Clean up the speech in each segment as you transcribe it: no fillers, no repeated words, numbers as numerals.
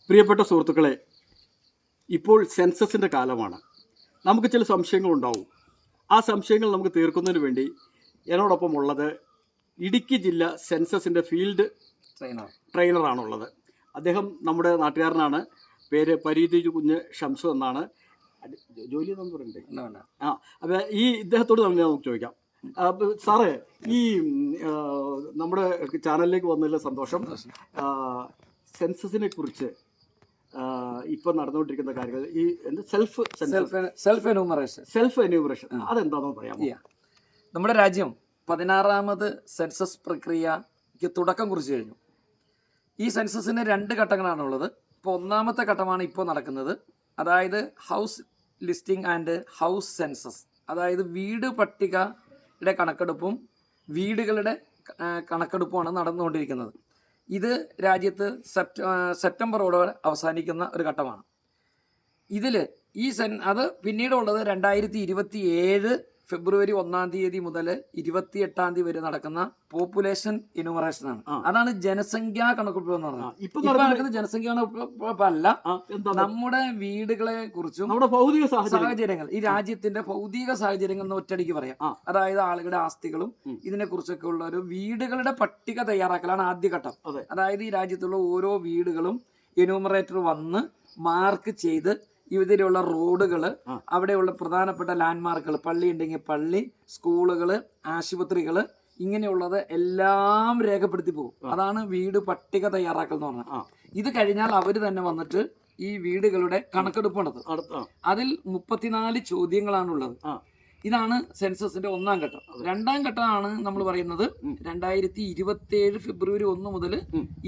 പ്രിയപ്പെട്ട സുഹൃത്തുക്കളെ, ഇപ്പോൾ സെൻസസിൻ്റെ കാലമാണ്. നമുക്ക് ചില സംശയങ്ങളുണ്ടാവും. ആ സംശയങ്ങൾ നമുക്ക് തീർക്കുന്നതിന് വേണ്ടി എന്നോടൊപ്പം ഉള്ളത് ഇടുക്കി ജില്ല സെൻസസിൻ്റെ ഫീൽഡ് ട്രെയിനറാണുള്ളത്. അദ്ദേഹം നമ്മുടെ നാട്ടുകാരനാണ്. പേര് പരീതി കുഞ്ഞ് ഷംസു എന്നാണ്. ജോലി എന്ന് പറയുന്നുണ്ട്. അപ്പോൾ ഇദ്ദേഹത്തോട് നമുക്ക് ചോദിക്കാം. സാറേ, ഈ നമ്മുടെ ചാനലിലേക്ക് വന്നതിൽ സന്തോഷം. സെൻസസിനെ കുറിച്ച് ഇപ്പൊ നടന്നുകൊണ്ടിരിക്കുന്ന കാര്യങ്ങൾ, ഈ സെൽഫ് എന്യൂമറേഷൻ അതെന്താണെന്ന് പറയാമോ? നമ്മുടെ രാജ്യം 16ാമത് സെൻസസ് പ്രക്രിയക്ക് തുടക്കം കുറിച്ച് കഴിഞ്ഞു. ഈ സെൻസസിന് 2 ഘട്ടങ്ങളാണുള്ളത്. ഇപ്പോൾ 1ാമത്തെ ഘട്ടമാണ് ഇപ്പോൾ നടക്കുന്നത്. അതായത് house listing and house census, അതായത് വീട് പട്ടികയുടെ കണക്കെടുപ്പും വീടുകളുടെ കണക്കെടുപ്പുമാണ് നടന്നുകൊണ്ടിരിക്കുന്നത്. ഇത് രാജ്യത്ത് സെപ്റ്റംബറോടെ അവസാനിക്കുന്ന ഒരു ഘട്ടമാണ്. ഇതിൽ അത് പിന്നീടുള്ളത് 2027 ഫെബ്രുവരി 1-ാം തീയതി മുതൽ 28-ാം തീയതി വരെ നടക്കുന്ന പോപ്പുലേഷൻ എന്യൂമറേഷനാണ്. അതാണ് ജനസംഖ്യാ കണക്കെടുപ്പ് എന്ന് പറഞ്ഞത്. ഇപ്പൊ നടക്കുന്ന ജനസംഖ്യാ കണക്കെടുപ്പല്ല, നമ്മുടെ വീടുകളെ കുറിച്ചും നമ്മുടെ ഭൗതിക സാഹചര്യങ്ങൾ, ഈ രാജ്യത്തിന്റെ ഭൗതിക സാഹചര്യങ്ങൾ എന്ന് ഒറ്റയടിക്ക് പറയാം. അതായത് ആളുകളുടെ ആസ്തികളും ഇതിനെ കുറിച്ചൊക്കെ ഉള്ള ഒരു വീടുകളുടെ പട്ടിക തയ്യാറാക്കലാണ് ആദ്യഘട്ടം. അതായത് ഈ രാജ്യത്തുള്ള ഓരോ വീടുകളും എന്യൂമറേറ്റർ വന്ന് മാർക്ക് ചെയ്ത് ഇതിലുള്ള റോഡുകൾ, അവിടെയുള്ള പ്രധാനപ്പെട്ട ലാൻഡ്മാർക്കുകൾ, പള്ളി ഉണ്ടെങ്കിൽ പള്ളി, സ്കൂളുകള്, ആശുപത്രികള്, ഇങ്ങനെയുള്ളത് എല്ലാം രേഖപ്പെടുത്തി പോകും. അതാണ് വീട് പട്ടിക തയ്യാറാക്കൽ എന്ന് പറഞ്ഞാൽ. ഇത് കഴിഞ്ഞാൽ അവര് തന്നെ വന്നിട്ട് ഈ വീടുകളുടെ കണക്കെടുപ്പ് നടത്തും. അതിൽ 34 ചോദ്യങ്ങളാണുള്ളത്. ഇതാണ് സെൻസസിന്റെ 1-ാം ഘട്ടം. 2-ാം ഘട്ടമാണ് നമ്മൾ പറയുന്നത് 2027 ഫെബ്രുവരി 1 മുതൽ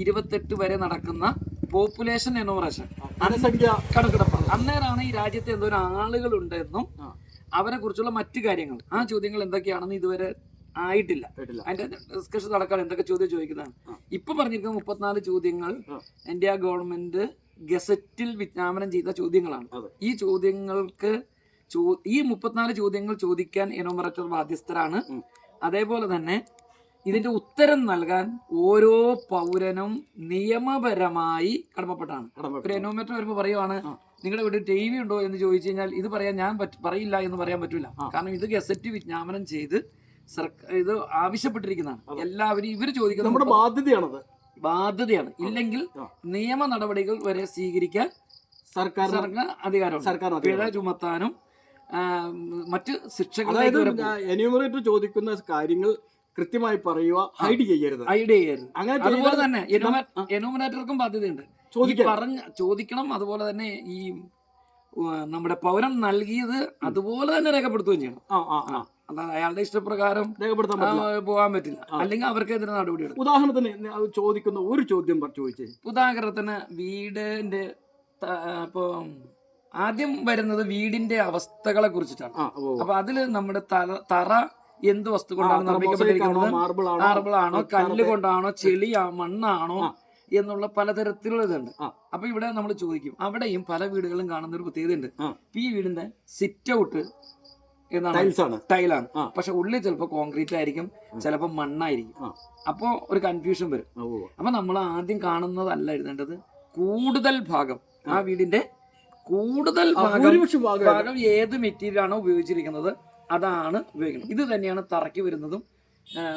28 വരെ നടക്കുന്ന പോപ്പുലേഷൻ എന്യൂമറേഷൻ, കണക്കെടുപ്പാണ്. അന്നേരമാണ് ഈ രാജ്യത്ത് എന്തോരം ആളുകളുണ്ടെന്നും അവരെ കുറിച്ചുള്ള മറ്റു കാര്യങ്ങൾ, ആ ചോദ്യങ്ങൾ എന്തൊക്കെയാണെന്ന് ഇതുവരെ ആയിട്ടില്ല. അതിന്റെ ഡിസ്കഷൻ നടക്കാൻ എന്തൊക്കെ ചോദ്യം ചോദിക്കുന്നതാണ്. ഇപ്പൊ പറഞ്ഞിരിക്കുന്ന 34 ചോദ്യങ്ങൾ ഇന്ത്യ ഗവൺമെന്റ് ഗസറ്റിൽ വിജ്ഞാപനം ചെയ്ത ചോദ്യങ്ങളാണ്. ഈ ചോദ്യങ്ങൾക്ക് ഈ 34 ചോദ്യങ്ങൾ ചോദിക്കാൻ എന്യൂമറേറ്റർ ബാധ്യസ്ഥരാണ്. അതേപോലെ തന്നെ ഇതിന്റെ ഉത്തരം നൽകാൻ ഓരോ പൗരനും നിയമപരമായി കടമപ്പെട്ടാണ്. ഒരു എന്യൂമറേറ്റർ വരുമ്പോൾ പറയുവാണ്, നിങ്ങളുടെ വീട്ടിൽ TV ഉണ്ടോ എന്ന് ചോദിച്ചു കഴിഞ്ഞാൽ ഇത് പറയാൻ ഞാൻ പറയില്ല എന്ന് പറയാൻ പറ്റില്ല. കാരണം ഇത് ഗസറ്റ് വിജ്ഞാപനം ചെയ്ത് ഇത് ആവശ്യപ്പെട്ടിരിക്കുന്നതാണ്. എല്ലാവരും ഇവർ ചോദിക്കുന്നത് നമ്മുടെ ബാധ്യതയാണ്. ഇല്ലെങ്കിൽ നിയമ നടപടികൾ വരെ സ്വീകരിക്കാൻ സർക്കാർ അധികാരമുണ്ട്. പിഴ ചുമത്താനും മറ്റ് ശിക്ഷകൾ. എന്യൂമറേറ്റർ ചോദിക്കുന്ന കാര്യങ്ങൾ കൃത്യമായി പറയുക, ഹൈഡ് ചെയ്യരുത്. അങ്ങനെ അതുപോലെ തന്നെ എന്യൂമറേറ്റർക്കും ബാധ്യതയുണ്ട്. ചോദിക്കണം. അതുപോലെ തന്നെ ഈ നമ്മുടെ പൗരൻ നൽകിയത് അതുപോലെ തന്നെ രേഖപ്പെടുത്തുകയും ചെയ്യണം. അതായത് അയാളുടെ ഇഷ്ടപ്രകാരം പോകാൻ പറ്റില്ല, അല്ലെങ്കിൽ അവർക്കെതിരെ നടപടി എടുക്കും. ഉദാഹരണത്തിന് ചോദിക്കുന്ന ഒരു ചോദ്യം ചോദിച്ചേ. ഉദാഹരണത്തിന് വീടിന്റെ ഇപ്പൊ ആദ്യം വരുന്നത് വീടിന്റെ അവസ്ഥകളെ കുറിച്ചിട്ടാണ്. അപ്പൊ അതില് നമ്മുടെ തറ എന്ത് വസ്തു കൊണ്ടാണ് നിർമ്മിക്കപ്പെട്ടിരിക്കുന്നത്? മാർബിൾ ആണോ, കല്ല് കൊണ്ടാണോ, മണ്ണാണോ എന്നുള്ള പലതരത്തിലുള്ള ഇതുണ്ട്. അപ്പൊ ഇവിടെ നമ്മൾ ചോദിക്കും. അവിടെയും പല വീടുകളും കാണുന്ന ഒരു പ്രത്യേകതയുണ്ട്. ഈ വീടിന്റെ സിറ്റ് ഔട്ട് ടൈലാണ്, പക്ഷെ ഉള്ളിൽ ചിലപ്പോൾ കോൺക്രീറ്റ് ആയിരിക്കും, ചിലപ്പോൾ മണ്ണായിരിക്കും. അപ്പോ ഒരു കൺഫ്യൂഷൻ വരും. അപ്പൊ നമ്മൾ ആദ്യം കാണുന്നതല്ല എഴുതേണ്ടത്, കൂടുതൽ ഭാഗം, ആ വീടിന്റെ കൂടുതൽ ഭാഗം ഏത് മെറ്റീരിയൽ ആണോ ഉപയോഗിച്ചിരിക്കുന്നത് അതാണ് ഉപയോഗിക്കുന്നത്. ഇത് തന്നെയാണ് തറയ്ക്ക് വരുന്നതും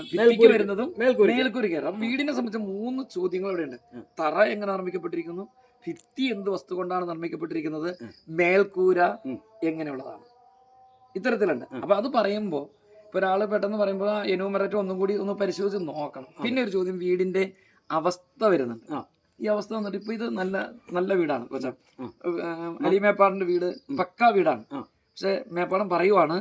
ഭിത്തിക്ക് വരുന്നതും മേൽക്കൂരയ്ക്ക്. അപ്പൊ വീടിനെ സംബന്ധിച്ച് 3 ചോദ്യങ്ങൾ ഇവിടെ ഉണ്ട്. തറ എങ്ങനെ നിർമ്മിക്കപ്പെട്ടിരിക്കുന്നു, ഭിത്തി എന്ത് വസ്തു കൊണ്ടാണ് നിർമ്മിക്കപ്പെട്ടിരിക്കുന്നത്, മേൽക്കൂര എങ്ങനെയുള്ളതാണ്, ഇത്തരത്തിലുണ്ട്. അപ്പൊ അത് പറയുമ്പോ ഇപ്പൊ ഒരാള് പെട്ടെന്ന് പറയുമ്പോൾ എന്യൂമറേറ്റർ ഒന്നും കൂടി ഒന്ന് പരിശോധിച്ച് നോക്കണം. പിന്നെ ഒരു ചോദ്യം, വീടിന്റെ അവസ്ഥ വരുന്നുണ്ട്. ഈ അവസ്ഥ വന്നിട്ട് ഇപ്പൊ ഇത് നല്ല വീടാണ്, അലി മേപ്പാടിന്റെ വീട് പക്കാ വീടാണ്. പക്ഷെ മേപ്പാടം പറയുവാണ്,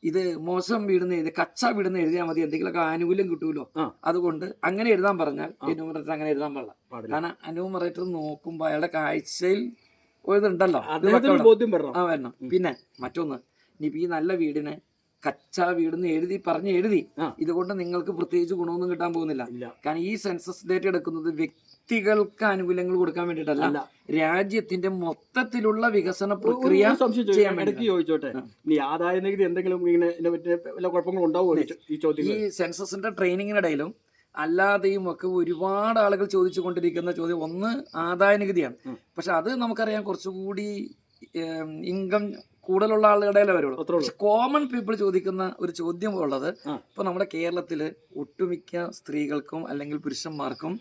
ഇത് മോശം വീടെന്ന് എഴുതി, കച്ച വീടെന്ന് എഴുതിയാൽ മതി, എന്തെങ്കിലുമൊക്കെ ആനുകൂല്യം കിട്ടൂലോ, അതുകൊണ്ട് അങ്ങനെ എഴുതാൻ പറഞ്ഞാൽ എന്യൂമറേറ്റർ അങ്ങനെ എഴുതാൻ പാടില്ല. കാരണം എന്യൂമറേറ്റർ നോക്കുമ്പോ അയാളുടെ കാഴ്ചയിൽ ഇതുണ്ടല്ലോ, വരണം. പിന്നെ മറ്റൊന്ന്, ഇനിയിപ്പോ ഈ നല്ല വീടിനെ കച്ച വീടെന്ന് എഴുതി ഇതുകൊണ്ട് നിങ്ങൾക്ക് പ്രത്യേകിച്ച് ഗുണമൊന്നും കിട്ടാൻ പോകുന്നില്ല. കാരണം ഈ സെൻസസ് ഡേറ്റ എടുക്കുന്നത് വ്യക്തികൾക്ക് ആനുകൂല്യങ്ങൾ കൊടുക്കാൻ വേണ്ടിയിട്ടല്ല, രാജ്യത്തിന്റെ മൊത്തത്തിലുള്ള വികസന പ്രക്രിയ ചെയ്യാൻ വേണ്ടി. ചോദിച്ചോട്ടെ, ഇനി ആദായ നികുതി എന്തെങ്കിലും ഇങ്ങനെ കുഴപ്പങ്ങൾ ഉണ്ടാവുമോ? ഈ സെൻസസിന്റെ ട്രെയിനിങ്ങിനിടയിലും അല്ലാതെയും ഒക്കെ ഒരുപാട് ആളുകൾ ചോദിച്ചു കൊണ്ടിരിക്കുന്ന ചോദ്യം ഒന്ന് ആദായ നികുതിയാണ്. പക്ഷെ അത് നമുക്കറിയാം കുറച്ചുകൂടി ഇൻകം കൂടുതലുള്ള ആളുകളുടെ വരുള്ളൂ. പക്ഷെ കോമൺ പീപ്പിൾ ചോദിക്കുന്ന ഒരു ചോദ്യം ഉള്ളത്, ഇപ്പൊ നമ്മുടെ കേരളത്തില് ഒട്ടുമിക്ക സ്ത്രീകൾക്കും അല്ലെങ്കിൽ പുരുഷന്മാർക്കും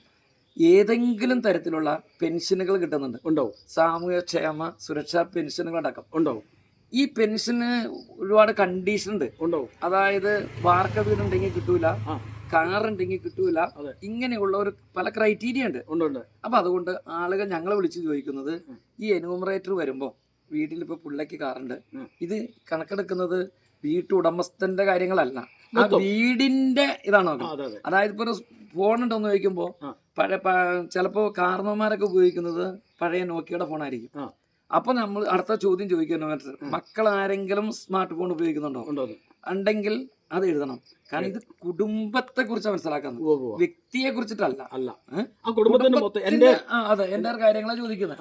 ഏതെങ്കിലും തരത്തിലുള്ള പെൻഷനുകൾ കിട്ടുന്നുണ്ട്. ഉണ്ടാവും. സാമൂഹ്യക്ഷേമ സുരക്ഷാ പെൻഷനുകൾ അടക്കം ഉണ്ടാവും. ഈ പെൻഷന് ഒരുപാട് കണ്ടീഷൻ ഉണ്ട്. ഉണ്ടാവും. അതായത് വാർക്ക വീടുണ്ടെങ്കിൽ കിട്ടൂല, കാർ ഉണ്ടെങ്കിൽ കിട്ടൂല, ഇങ്ങനെയുള്ള ഒരു പല ക്രൈറ്റീരിയ ഉണ്ട്. അപ്പൊ അതുകൊണ്ട് ആളുകൾ ഞങ്ങളെ വിളിച്ച് ചോദിക്കുന്നത്, ഈ എന്യൂമറേറ്റർ വരുമ്പോ വീട്ടിലിപ്പോ പിള്ളേക്ക് കാറുണ്ട്, ഇത് കണക്കെടുക്കുന്നത് വീട്ടുടമസ്ഥന്റെ കാര്യങ്ങളല്ല, ആ വീടിന്റെ ഇതാണ് നോക്കുന്നത്. അതായത് ഇപ്പൊ ഒരു ഫോൺ ഉണ്ടോന്ന് ചോദിക്കുമ്പോ ചിലപ്പോ കാരണവന്മാരൊക്കെ ഉപയോഗിക്കുന്നത് പഴയ നോക്കിയുടെ ഫോണായിരിക്കും. അപ്പൊ നമ്മൾ അടുത്ത ചോദ്യം ചോദിക്കുന്നു, മക്കൾ ആരെങ്കിലും സ്മാർട്ട് ഫോൺ ഉപയോഗിക്കുന്നുണ്ടോ? ഉണ്ടെങ്കിൽ അത് എഴുതണം. കാരണം ഇത് കുടുംബത്തെ കുറിച്ച് മനസ്സിലാക്കുന്നത്, വ്യക്തിയെ കുറിച്ചിട്ടല്ല. അതെ, എന്റെ കാര്യങ്ങളാണ് ചോദിക്കുന്നത്.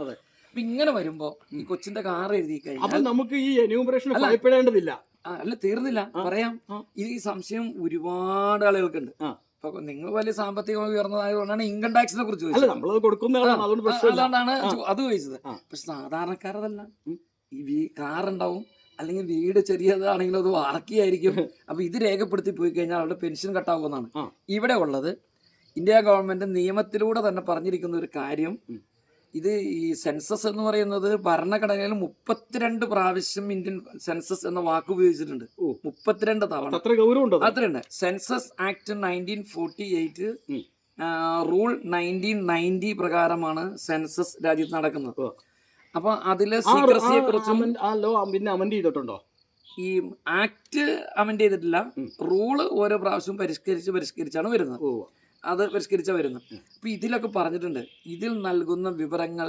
അപ്പൊ ഇങ്ങനെ വരുമ്പോ ഈ കൊച്ചിന്റെ കാർ എഴുതി കഴിഞ്ഞാൽ നമുക്ക് ഈ എന്യൂമറേഷൻ ഭയപ്പെടേണ്ടതില്ല. അല്ല, തീർന്നില്ല, പറയാം. ഈ സംശയം ഒരുപാട് ആളുകൾക്കുണ്ട്. അപ്പൊ നിങ്ങൾ വലിയ സാമ്പത്തികമായി ഉയർന്നതായതുകൊണ്ടാണ് ഇൻകം ടാക്സിനെ കുറിച്ച് ചോദിച്ചത്. അതുകൊണ്ടാണ് അത് ചോദിച്ചത്. പക്ഷെ സാധാരണക്കാരതല്ല. ഈ കാർ ഉണ്ടാവും, അല്ലെങ്കിൽ വീട് ചെറിയതാണെങ്കിലും അത് വാർക്കിയായിരിക്കും. അപ്പൊ ഇത് രേഖപ്പെടുത്തി പോയി കഴിഞ്ഞാൽ അവരുടെ പെൻഷൻ കട്ടാവുന്നതാണ്. ഇവിടെ ഉള്ളത് ഇന്ത്യ ഗവൺമെന്റ് നിയമത്തിലൂടെ തന്നെ പറഞ്ഞിരിക്കുന്ന ഒരു കാര്യം, ഇത് ഈ സെൻസസ് എന്ന് പറയുന്നത് ഭരണഘടനയിൽ 32 പ്രാവശ്യം ഇന്ത്യൻ സെൻസസ് എന്ന വാക്ക് ഉപയോഗിച്ചിട്ടുണ്ട്. 32 തവണ. അത്രയുണ്ട്. സെൻസസ് ആക്ട് 1948 റൂൾ 1990 പ്രകാരമാണ് സെൻസസ് രാജ്യത്ത് നടക്കുന്നത്. അപ്പൊ അതില് സീക്രസിയെ കുറിച്ചും അമെൻഡ് ചെയ്തിട്ടുണ്ടോ? ഈ ആക്ട് അമെൻഡ് ചെയ്തിട്ടില്ല. റൂള് ഓരോ പ്രാവശ്യവും പരിഷ്കരിച്ചാണ് വരുന്നത്. അത് പരിഷ്കരിച്ച വരുന്നത്. അപ്പൊ ഇതിലൊക്കെ പറഞ്ഞിട്ടുണ്ട്, ഇതിൽ നൽകുന്ന വിവരങ്ങൾ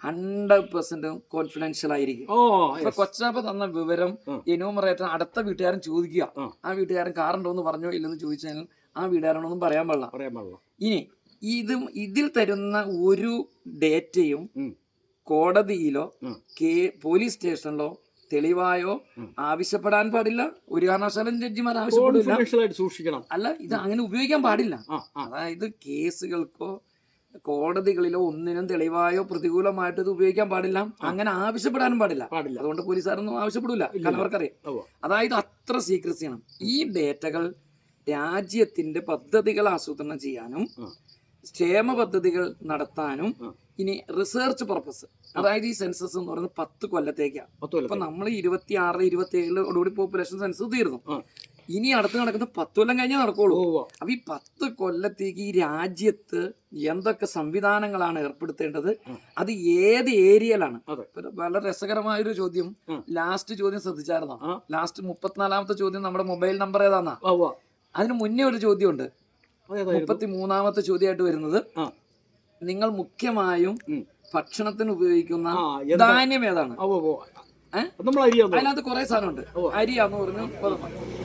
100% കോൺഫിഡൻഷ്യൽ ആയിരിക്കും. ഇപ്പൊ കൊച്ചാപ്പ തന്ന വിവരം എന്യൂമറേറ്റർ അടുത്ത വീട്ടുകാരൻ ചോദിക്കുക, ആ വീട്ടുകാരൻ കാറുണ്ടോ എന്ന് പറഞ്ഞോ ഇല്ലെന്ന് ചോദിച്ചാൽ ആ വീട്ടുകാരനൊന്നും പറയാൻ പാടില്ല. ഇനി ഇതിൽ തരുന്ന ഒരു ഡേറ്റയും കോടതിയിലോ പോലീസ് സ്റ്റേഷനിലോ തെളിവായോ ആവശ്യപ്പെടാൻ പാടില്ല. ഒരു കാരണവശാലും ജഡ്ജിമാർ ആവശ്യപ്പെടില്ല. സൂക്ഷിക്കണം. അല്ല, ഇത് അങ്ങനെ ഉപയോഗിക്കാൻ പാടില്ല. അതായത് കേസുകൾക്കോ കോടതികളിലോ ഒന്നിനും തെളിവായോ പ്രതികൂലമായിട്ട് ഇത് ഉപയോഗിക്കാൻ പാടില്ല. അങ്ങനെ ആവശ്യപ്പെടാനും പാടില്ല. അതുകൊണ്ട് പോലീസുകാരൊന്നും ആവശ്യപ്പെടില്ല, കാരണം അവർക്കറിയാം. അതായത് അത്ര സീക്രസിയാണ്. ഈ ഡേറ്റകൾ രാജ്യത്തിന്റെ പദ്ധതികൾ ആസൂത്രണം ചെയ്യാനും ക്ഷേമ പദ്ധതികൾ നടത്താനും ഇനി റിസർച്ച് പർപ്പസ്, അതായത് ഈ സെൻസസ് എന്ന് പറയുന്നത് 10 കൊല്ലത്തേക്കാണ്. ഇപ്പൊ നമ്മൾ 26, 27 പോപ്പുലേഷൻ സെൻസസ് തീർന്നു. ഇനി അടുത്ത് നടക്കുന്ന 10 കൊല്ലം കഴിഞ്ഞേ നടക്കുള്ളൂ. അപ്പൊ ഈ 10 കൊല്ലത്തേക്ക് ഈ രാജ്യത്ത് എന്തൊക്കെ സംവിധാനങ്ങളാണ് ഏർപ്പെടുത്തേണ്ടത്, അത് ഏത് ഏരിയയിലാണ്? വളരെ രസകരമായൊരു ചോദ്യം, ലാസ്റ്റ് ചോദ്യം ശ്രദ്ധിച്ചായിരുന്നോ? ലാസ്റ്റ് 34ാമത്തെ ചോദ്യം നമ്മുടെ മൊബൈൽ നമ്പർ ഏതാന്നാ. അതിന് മുന്നേ ഒരു ചോദ്യമുണ്ട്, 33ാമത്തെ ചോദ്യമായിട്ട് വരുന്നത്, നിങ്ങൾ മുഖ്യമായും ഭക്ഷണത്തിന് ഉപയോഗിക്കുന്ന ധാന്യം ഏതാണ്? അതിനകത്ത് കുറെ സാധനമുണ്ട്. അരിയാന്ന് പറഞ്ഞു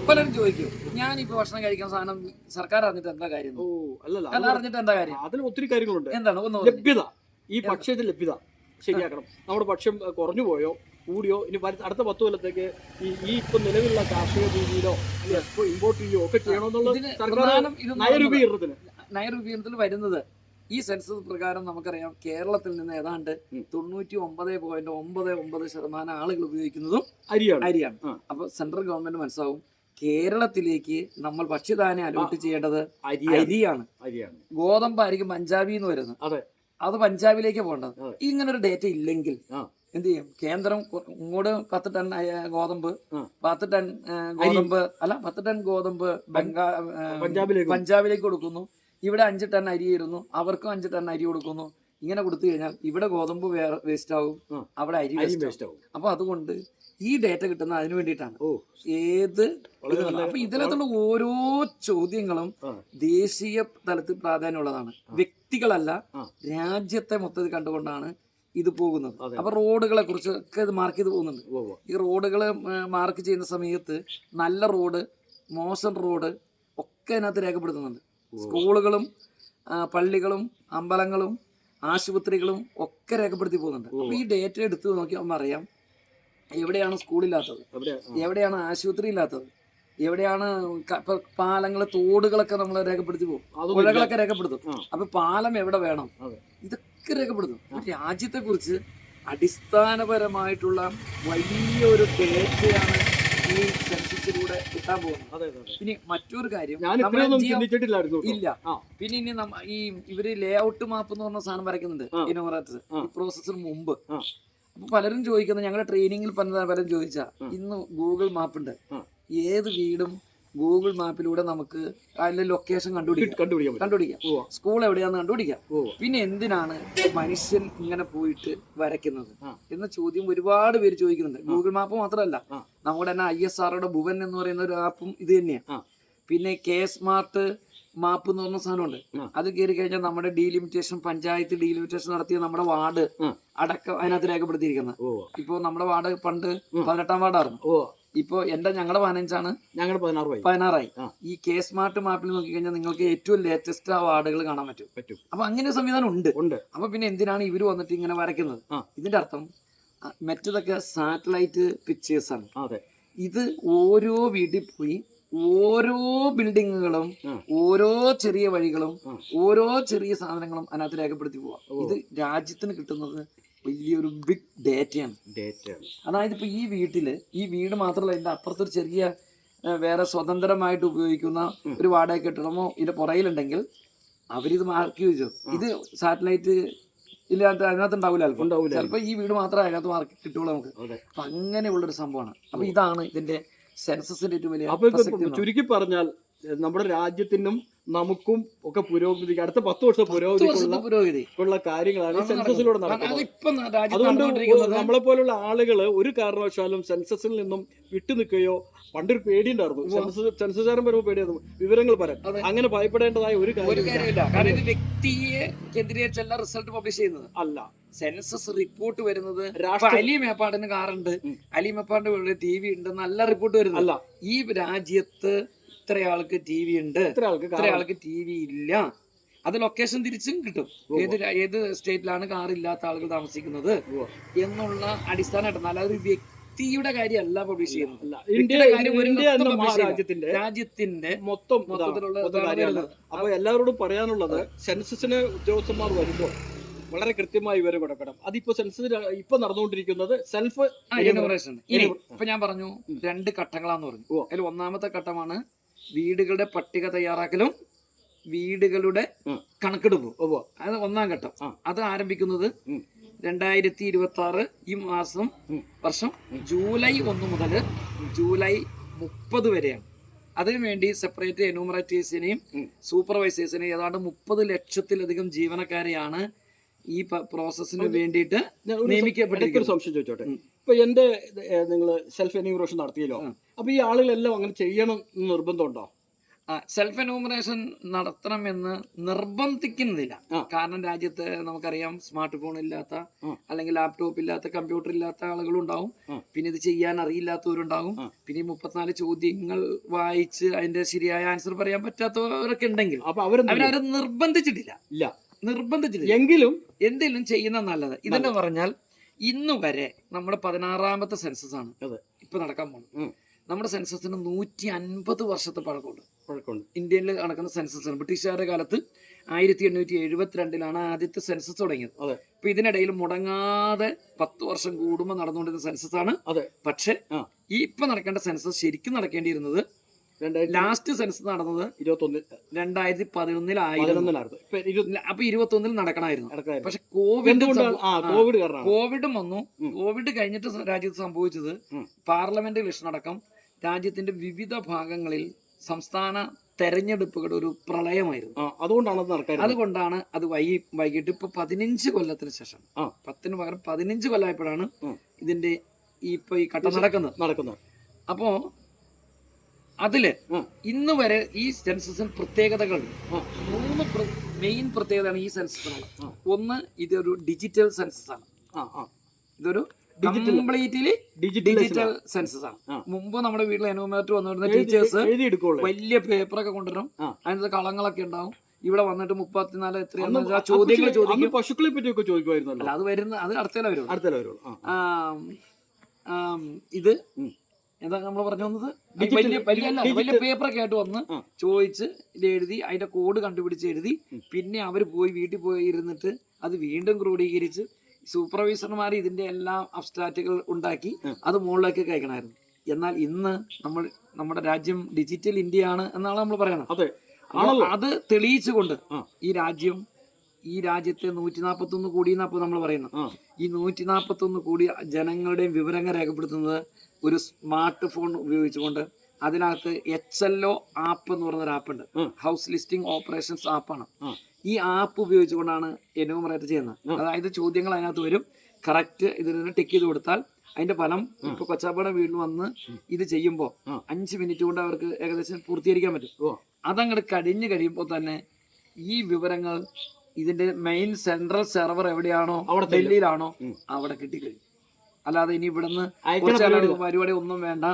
പലരും ചോദിക്കും, ഞാനിപ്പോ ഭക്ഷണം കഴിക്കുന്ന സാധനം സർക്കാർ അറിഞ്ഞിട്ട് എന്താ കാര്യം? അറിഞ്ഞിട്ട് എന്താ കാര്യം? അതിൽ ഒത്തിരി കാര്യങ്ങളുണ്ട്. എന്താണ്? ലഭ്യത, ഈ ഭക്ഷ്യത്തിൽ ലഭ്യത ശരിയാക്കണം. നമ്മുടെ ഭക്ഷ്യം കുറഞ്ഞു പോയോ കൂടിയോ, ഇനി അടുത്ത 10 കൊല്ലത്തേക്ക് ഈ ഇപ്പൊ നിലവിലുള്ള കാർഷിക രീതിയിലോ ഇമ്പോർട്ട് ചെയ്യുകയോ ഒക്കെ ചെയ്യണമെന്നുള്ള നയരൂപീകരണത്തിൽ വരുന്നത്. ഈ സെൻസസ് പ്രകാരം നമുക്കറിയാം കേരളത്തിൽ നിന്ന് ഏതാണ്ട് 99.99% ആളുകൾ ഉപയോഗിക്കുന്നതും അരിയാണ്. അപ്പൊ സെൻട്രൽ ഗവൺമെന്റ് മനസ്സിലാവും, കേരളത്തിലേക്ക് നമ്മൾ ഭക്ഷ്യധാന്യം അലോട്ട് ചെയ്യേണ്ടത് അരിയാണ്. ഗോതമ്പായിരിക്കും പഞ്ചാബിൽ നിന്ന് വരുന്നത്, അത് പഞ്ചാബിലേക്ക് പോകേണ്ടത്. ഇങ്ങനൊരു ഡേറ്റ ഇല്ലെങ്കിൽ എന്ത് ചെയ്യും? കേന്ദ്രം ഇങ്ങോട്ട് 10 ടൺ ഗോതമ്പ് 10 ടൺ ഗോതമ്പ് പഞ്ചാബിലേക്ക് കൊടുക്കുന്നു. ഇവിടെ 5 ടൺ അരി ആയിരുന്നു, അവർക്കും 5 ടൺ അരി കൊടുക്കുന്നു. ഇങ്ങനെ കൊടുത്തു കഴിഞ്ഞാൽ ഇവിടെ ഗോതമ്പ് വേസ്റ്റ് ആവും, അവിടെ അരി വേസ്റ്റ് ആവും. അപ്പൊ അതുകൊണ്ട് ഈ ഡേറ്റ കിട്ടുന്ന അതിന് വേണ്ടിയിട്ടാണ്. അപ്പൊ ഇതിനകത്തുള്ള ഓരോ ചോദ്യങ്ങളും ദേശീയ തലത്തിൽ പ്രാധാന്യമുള്ളതാണ്, വ്യക്തികളല്ല രാജ്യത്തെ മൊത്തത്തിൽ കണ്ടുകൊണ്ടാണ് ഇത് പോകുന്നത്. അപ്പൊ റോഡുകളെ കുറിച്ചൊക്കെ ഇത് മാർക്ക് ചെയ്ത് പോകുന്നുണ്ട്. ഈ റോഡുകൾ മാർക്ക് ചെയ്യുന്ന സമയത്ത് നല്ല റോഡ്, മോശം റോഡ് ഒക്കെ അതിനകത്ത് രേഖപ്പെടുത്തുന്നുണ്ട്. സ്കൂളുകളും പള്ളികളും അമ്പലങ്ങളും ആശുപത്രികളും ഒക്കെ രേഖപ്പെടുത്തി പോകുന്നുണ്ട്. അപ്പൊ ഈ ഡേറ്റ എടുത്ത് നോക്കിയാൽ അറിയാം എവിടെയാണ് സ്കൂളില്ലാത്തത്, എവിടെയാണ് ആശുപത്രി ഇല്ലാത്തത്, എവിടെയാണ് ഇപ്പൊ പാലങ്ങള് തോടുകളൊക്കെ നമ്മൾ രേഖപ്പെടുത്തി പോകും, അതൊന്നും പുഴകളൊക്കെ രേഖപ്പെടുത്തും. ആ. അപ്പൊ പാലം എവിടെ വേണം, അതെ. ഇതൊക്കെ രേഖപ്പെടുത്തും. രാജ്യത്തെ കുറിച്ച് അടിസ്ഥാനപരമായിട്ടുള്ള വലിയൊരു ഡേറ്റയാണ് ഈ സെൻസസിലൂടെ കിട്ടാൻ പോകുന്നത്. അതെ, അതെ. ഇനി മറ്റൊരു കാര്യം ഞാൻ നമ്മുടെ ഇത്രയൊന്നും ചിന്തിച്ചിട്ടില്ലായിരുന്നു കേട്ടോ. ഇല്ല. ആ. പിന്നെ ഇനി ഈ ഇവര് ലേ ഔട്ട് മാപ്പ് എന്ന് പറഞ്ഞ സാധനം വരയ്ക്കുന്നുണ്ട് ഇനോറേറ്റർ ഈ പ്രോസസ്സിന് മുമ്പ്. ആ. അപ്പൊ പലരും ചോദിക്കുന്നത്, ഞങ്ങളുടെ ട്രെയിനിങ്ങിൽ പലരും ചോദിച്ചാ, ഇന്ന് ഗൂഗിൾ മാപ്പ് ഉണ്ട്, ഏത് വീടും ഗൂഗിൾ മാപ്പിലൂടെ നമുക്ക് അതിന്റെ ലൊക്കേഷൻ കണ്ടുപിടിക്കാം, സ്കൂൾ എവിടെയാന്ന് കണ്ടുപിടിക്കാം. പിന്നെ എന്തിനാണ് മനുഷ്യൻ ഇങ്ങനെ പോയിട്ട് വരയ്ക്കുന്നത് എന്ന ചോദ്യം ഒരുപാട് പേര് ചോദിക്കുന്നുണ്ട്. ഗൂഗിൾ മാപ്പ് മാത്രമല്ല, നമ്മുടെ തന്നെ ISROയുടെ ഭുവൻ എന്ന് പറയുന്ന ഒരു ആപ്പും ഇത് തന്നെയാണ്. പിന്നെ സ്മാർട്ട് മാപ്പ് എന്ന് പറഞ്ഞ സാധനമുണ്ട്. അത് കയറി കഴിഞ്ഞാൽ നമ്മുടെ ഡീലിമിറ്റേഷൻ, പഞ്ചായത്ത് ഡീലിമിറ്റേഷൻ നടത്തിയ നമ്മുടെ വാർഡ് അടക്കം അതിനകത്ത് രേഖപ്പെടുത്തിയിരിക്കുന്നത്. ഇപ്പൊ നമ്മുടെ വാർഡ് പണ്ട് 18ാം വാർഡായിരുന്നു. ഇപ്പൊ ഞങ്ങളുടെ 15ആണ്, ഞങ്ങളുടെ 16ആയി. ഈ സ്മാർട്ട് മാപ്പിൽ നോക്കിക്കഴിഞ്ഞാൽ നിങ്ങൾക്ക് ഏറ്റവും ലേറ്റസ്റ്റ് ആ വാർഡുകൾ കാണാൻ പറ്റും. അപ്പൊ അങ്ങനെ ഒരു സംവിധാനം ഉണ്ട്. അപ്പൊ പിന്നെ എന്തിനാണ് ഇവര് വന്നിട്ട് ഇങ്ങനെ വരയ്ക്കുന്നത്? ഇതിന്റെ അർത്ഥം മറ്റതൊക്കെ സാറ്റലൈറ്റ് പിക്ചേഴ്സ് ആണ്. ഇത് ഓരോ വീട്ടിൽ പോയി ഓരോ ബിൽഡിങ്ങുകളും ഓരോ ചെറിയ വഴികളും ഓരോ ചെറിയ സാധനങ്ങളും അതിനകത്ത് രേഖപ്പെടുത്തി പോവാം. ഇത് രാജ്യത്തിന് കിട്ടുന്നത് വലിയൊരു ബിഗ് ഡേറ്റയാണ്. അതായത് ഇപ്പൊ ഈ വീട് മാത്രമല്ല, ഇതിന്റെ അപ്പുറത്തൊരു ചെറിയ വേറെ സ്വതന്ത്രമായിട്ട് ഉപയോഗിക്കുന്ന ഒരു വാടക കെട്ടിടമോ ഇതിന്റെ പുറയിലുണ്ടെങ്കിൽ അവരിത് മാർക്ക് ചെയ്തു. ഇത് സാറ്റലൈറ്റ് ഇല്ലാത്ത അതിനകത്ത് ഉണ്ടാവില്ല, ചിലപ്പോ ഈ വീട് മാത്രമേ അതിനകത്ത് മാർക്ക് കിട്ടുള്ളൂ നമുക്ക്. അപ്പൊ അങ്ങനെയുള്ളൊരു സംഭവമാണ്. അപ്പൊ ഇതാണ് ഇതിന്റെ സെൻസസിന്റെ ഏറ്റവും വലിയ. അപ്പൊ ചുരുക്കി പറഞ്ഞാൽ നമ്മുടെ രാജ്യത്തിനും നമുക്കും ഒക്കെ പുരോഗതി, അടുത്ത 10 വർഷം പുരോഗതിക്കുള്ള കാര്യങ്ങളാണ് സെൻസസിലൂടെ നടക്കുന്നത്. അതുകൊണ്ട് നമ്മളെ പോലുള്ള ആളുകള് ഒരു കാരണവശാലും സെൻസസിൽ നിന്നും വിട്ടുനിൽക്കുകയോ, പണ്ടൊരു പേടിയുണ്ടായിരുന്നു, സെൻസസുകാരൻ വരുമ്പോൾ പേടിയായിരുന്നു, വിവരങ്ങൾ പറയാൻ. അങ്ങനെ ഭയപ്പെടേണ്ടതായ ഒരു കാര്യമില്ല. കാരണം ഇത് വ്യക്തിയെ കേന്ദ്രീകരിച്ചല്ല റിസൾട്ട് പബ്ലിഷ് ചെയ്യുന്നത് അല്ല. സെൻസസ് റിപ്പോർട്ട് വരുന്നത് അലി മേപ്പാടിന് കാറുണ്ട്, അലി മേപ്പാടിന്റെ TV ഉണ്ട്, നല്ല റിപ്പോർട്ട് വരുന്നല്ല. ഈ രാജ്യത്ത് ഇത്ര ആൾക്ക് TV ഉണ്ട്, ഇത്ര ആൾക്ക് TV ഇല്ല, അത് ലൊക്കേഷൻ തിരിച്ചും കിട്ടും. ഏത് സ്റ്റേറ്റിലാണ് കാർ ഇല്ലാത്ത ആളുകൾ താമസിക്കുന്നത് എന്നുള്ള അടിസ്ഥാനമായിട്ട്. അല്ലാതെ ഒരു വ്യക്തിയുടെ കാര്യമല്ല പബ്ലിഷ് ചെയ്യുന്നത്, രാജ്യത്തിന്റെ മൊത്തത്തിലുള്ള. അപ്പൊ എല്ലാവരോടും പറയാനുള്ളത്, സെൻസസിന് ഉദ്യോഗസ്ഥന്മാർ വരുമ്പോൾ വളരെ കൃത്യമായി വിവരം കൊടുക്കണം. അതിപ്പോ സെൻസസ് ഇപ്പൊ നടന്നുകൊണ്ടിരിക്കുന്നത് സെൽഫ് എനുമറേഷൻ. ഇപ്പൊ ഞാൻ പറഞ്ഞു 2 ഘട്ടങ്ങളാന്ന് പറഞ്ഞു. അതിൽ ഒന്നാമത്തെ ഘട്ടമാണ് വീടുകളുടെ പട്ടിക തയ്യാറാക്കലും വീടുകളുടെ കണക്കെടുപ്പും. അത് 1ാം ഘട്ടം. അത് ആരംഭിക്കുന്നത് 2026 ഈ വർഷം ജൂലൈ 1 മുതൽ ജൂലൈ 30 വരെയാണ്. അതിനുവേണ്ടി സെപ്പറേറ്റ് എന്യൂമറേറ്റേഴ്സിനെയും സൂപ്പർവൈസേഴ്സിനെയും ഏതാണ്ട് 30 ലക്ഷത്തിലധികം ജീവനക്കാരെയാണ് ഈ പ്രോസസ്സിന് വേണ്ടിയിട്ട് നിയമിക്കപ്പെട്ട. സംശയം ചോദിച്ചോട്ടെ, ഇപ്പൊ നിങ്ങൾ സെൽഫ് എന്യൂമറേഷൻ നടത്തിയല്ലോ, അപ്പൊ ഈ ആളുകളെല്ലാം അങ്ങനെ ചെയ്യണം എന്ന് നിർബന്ധമുണ്ടോ? സെൽഫ് എന്യൂമറേഷൻ നടത്തണമെന്ന് നിർബന്ധിക്കുന്നില്ല. കാരണം രാജ്യത്ത് നമുക്കറിയാം, സ്മാർട്ട് ഫോൺ ഇല്ലാത്ത അല്ലെങ്കിൽ ലാപ്ടോപ്പ് ഇല്ലാത്ത, കമ്പ്യൂട്ടർ ഇല്ലാത്ത ആളുകളുണ്ടാവും. പിന്നെ ഇത് ചെയ്യാൻ അറിയില്ലാത്തവരുണ്ടാവും. പിന്നെ 34 ചോദ്യങ്ങൾ വായിച്ച് അതിന്റെ ശരിയായ ആൻസർ പറയാൻ പറ്റാത്തവരൊക്കെ ഉണ്ടെങ്കിൽ അവരെ നിർബന്ധിച്ചിട്ടില്ല. എങ്കിലും എന്തെങ്കിലും ചെയ്യുന്ന നല്ലത്. ഇതെന്ന് പറഞ്ഞാൽ ഇന്ന് വരെ നമ്മുടെ 16ാമത്തെ സെൻസസ് ആണ് ഇപ്പൊ നടക്കാൻ പോകുന്നത്. നമ്മുടെ സെൻസസിന് 150 വർഷത്തെ പഴക്കമുണ്ട്. ഇന്ത്യയിൽ നടക്കുന്ന സെൻസസ് ബ്രിട്ടീഷുകാരുടെ കാലത്ത് 1872 ആദ്യത്തെ സെൻസസ് തുടങ്ങിയത്. അപ്പൊ ഇതിനിടയിൽ മുടങ്ങാതെ 10 വർഷം കൂടുമ്പോൾ നടന്നുകൊണ്ടിരുന്ന സെൻസസ് ആണ്. പക്ഷെ ഈ ഇപ്പൊ നടക്കേണ്ട സെൻസസ് ശരിക്കും നടക്കേണ്ടിയിരുന്നത് ലാസ്റ്റ് സെൻസസ് നടന്നത് 2011 അപ്പൊ 21 നടക്കണമായിരുന്നു. പക്ഷെ കോവിഡും വന്നു. കോവിഡ് കഴിഞ്ഞിട്ട് രാജ്യത്ത് സംഭവിച്ചത് പാർലമെന്റ് ഇലക്ഷൻ അടക്കം രാജ്യത്തിന്റെ വിവിധ ഭാഗങ്ങളിൽ സംസ്ഥാന തെരഞ്ഞെടുപ്പുകളുടെ ഒരു പ്രളയമായിരുന്നു. അതുകൊണ്ടാണ് അത് വൈകിട്ട് ഇപ്പൊ 15 കൊല്ലത്തിന് ശേഷം, 10 പകരം 15 കൊല്ലമായപ്പോഴാണ് ഇതിന്റെ ഈ ഘട്ടം നടക്കുന്നത്. അപ്പോ അതില് ഇന്ന് വരെ ഈ സെൻസസിന് പ്രത്യേകതകൾ 3 മെയിൻ പ്രത്യേകതയാണ് ഈ സെൻസസിനുള്ള. ഒന്ന്, ഇതൊരു ഡിജിറ്റൽ സെൻസസ് ആണ്. ഇതൊരു കംപ്ലീറ്റ്ലി ഡിജിറ്റൽ സെൻസസ് ആണ്. മുമ്പ് നമ്മുടെ വീട്ടിൽ എന്യൂമറേറ്റർ വന്നിരുന്ന ടീച്ചേഴ്സ് വലിയ പേപ്പറൊക്കെ കൊണ്ടുവരും, അതിനകത്ത് കളങ്ങളൊക്കെ ഉണ്ടാവും. ഇവിടെ വന്നിട്ട് 34 എത്രയാണ് ചോദ്യങ്ങൾ ചോദിക്കും. പശുക്കളെ പറ്റിയൊക്കെ ചോദിക്കുമായിരുന്നല്ലോ. അത് അടുത്തല്ല വരുള്ളൂ. ഇത് എന്താ നമ്മൾ പറഞ്ഞു വന്നത്, Digital- വലിയ പേപ്പറൊക്കെ ആയിട്ട് വന്ന് ആ. ചോദിച്ച് ഇത് എഴുതി അതിന്റെ കോഡ് കണ്ടുപിടിച്ച് എഴുതി പിന്നെ അവർ പോയി വീട്ടിൽ പോയി ഇരുന്നിട്ട് അത് വീണ്ടും ക്രോഡീകരിച്ച് സൂപ്പർവൈസർമാർ ഇതിന്റെ എല്ലാം അബ്സ്ട്രാക്റ്റുകൾ ഉണ്ടാക്കി അത് മുകളിലേക്ക് അയക്കണമായിരുന്നു. എന്നാൽ ഇന്ന് നമ്മുടെ രാജ്യം ഡിജിറ്റൽ ഇന്ത്യ ആണ് എന്നാണ് നമ്മൾ പറയണത്. അതെ, അപ്പോൾ അത് തെളിയിച്ചുകൊണ്ട് ആ. ഈ രാജ്യത്തെ 141 കോടി എന്നപ്പോൾ നമ്മൾ പറയുന്നത്, ആ. ഈ 141 കോടി ജനങ്ങളുടെയും വിവരങ്ങൾ രേഖപ്പെടുത്തുന്നത് ഒരു സ്മാർട്ട് ഫോൺ ഉപയോഗിച്ചുകൊണ്ട് അതിനകത്ത് HLO ആപ്പ് എന്ന് പറയുന്ന ഒരു ആപ്പുണ്ട്, ഹൗസ് ലിസ്റ്റിംഗ് ഓപ്പറേഷൻസ് ആപ്പാണ്. ഈ ആപ്പ് ഉപയോഗിച്ചുകൊണ്ടാണ് എന്യൂമറേറ്റ് ചെയ്യുന്നത്. അതായത് ചോദ്യങ്ങൾ അതിനകത്ത് വരും, കറക്റ്റ് ഇതിന് ടിക്ക് ചെയ്ത് കൊടുത്താൽ അതിന്റെ ഫലം ഇപ്പൊ കൊച്ചാപ്പയുടെ വീട്ടിൽ വന്ന് ഇത് ചെയ്യുമ്പോൾ 5 മിനിറ്റ് കൊണ്ട് അവർക്ക് ഏകദേശം പൂർത്തീകരിക്കാൻ പറ്റും. അതങ്ങോട്ട് കഴിഞ്ഞ് കഴിയുമ്പോൾ തന്നെ ഈ വിവരങ്ങൾ ഇതിന്റെ മെയിൻ സെൻട്രൽ സെർവർ എവിടെയാണോ ഡൽഹിയിലാണോ അവിടെ കിട്ടിക്കഴിയും. അല്ലാതെ ഇനി ഇവിടുന്ന് പരിപാടി ഒന്നും വേണ്ട,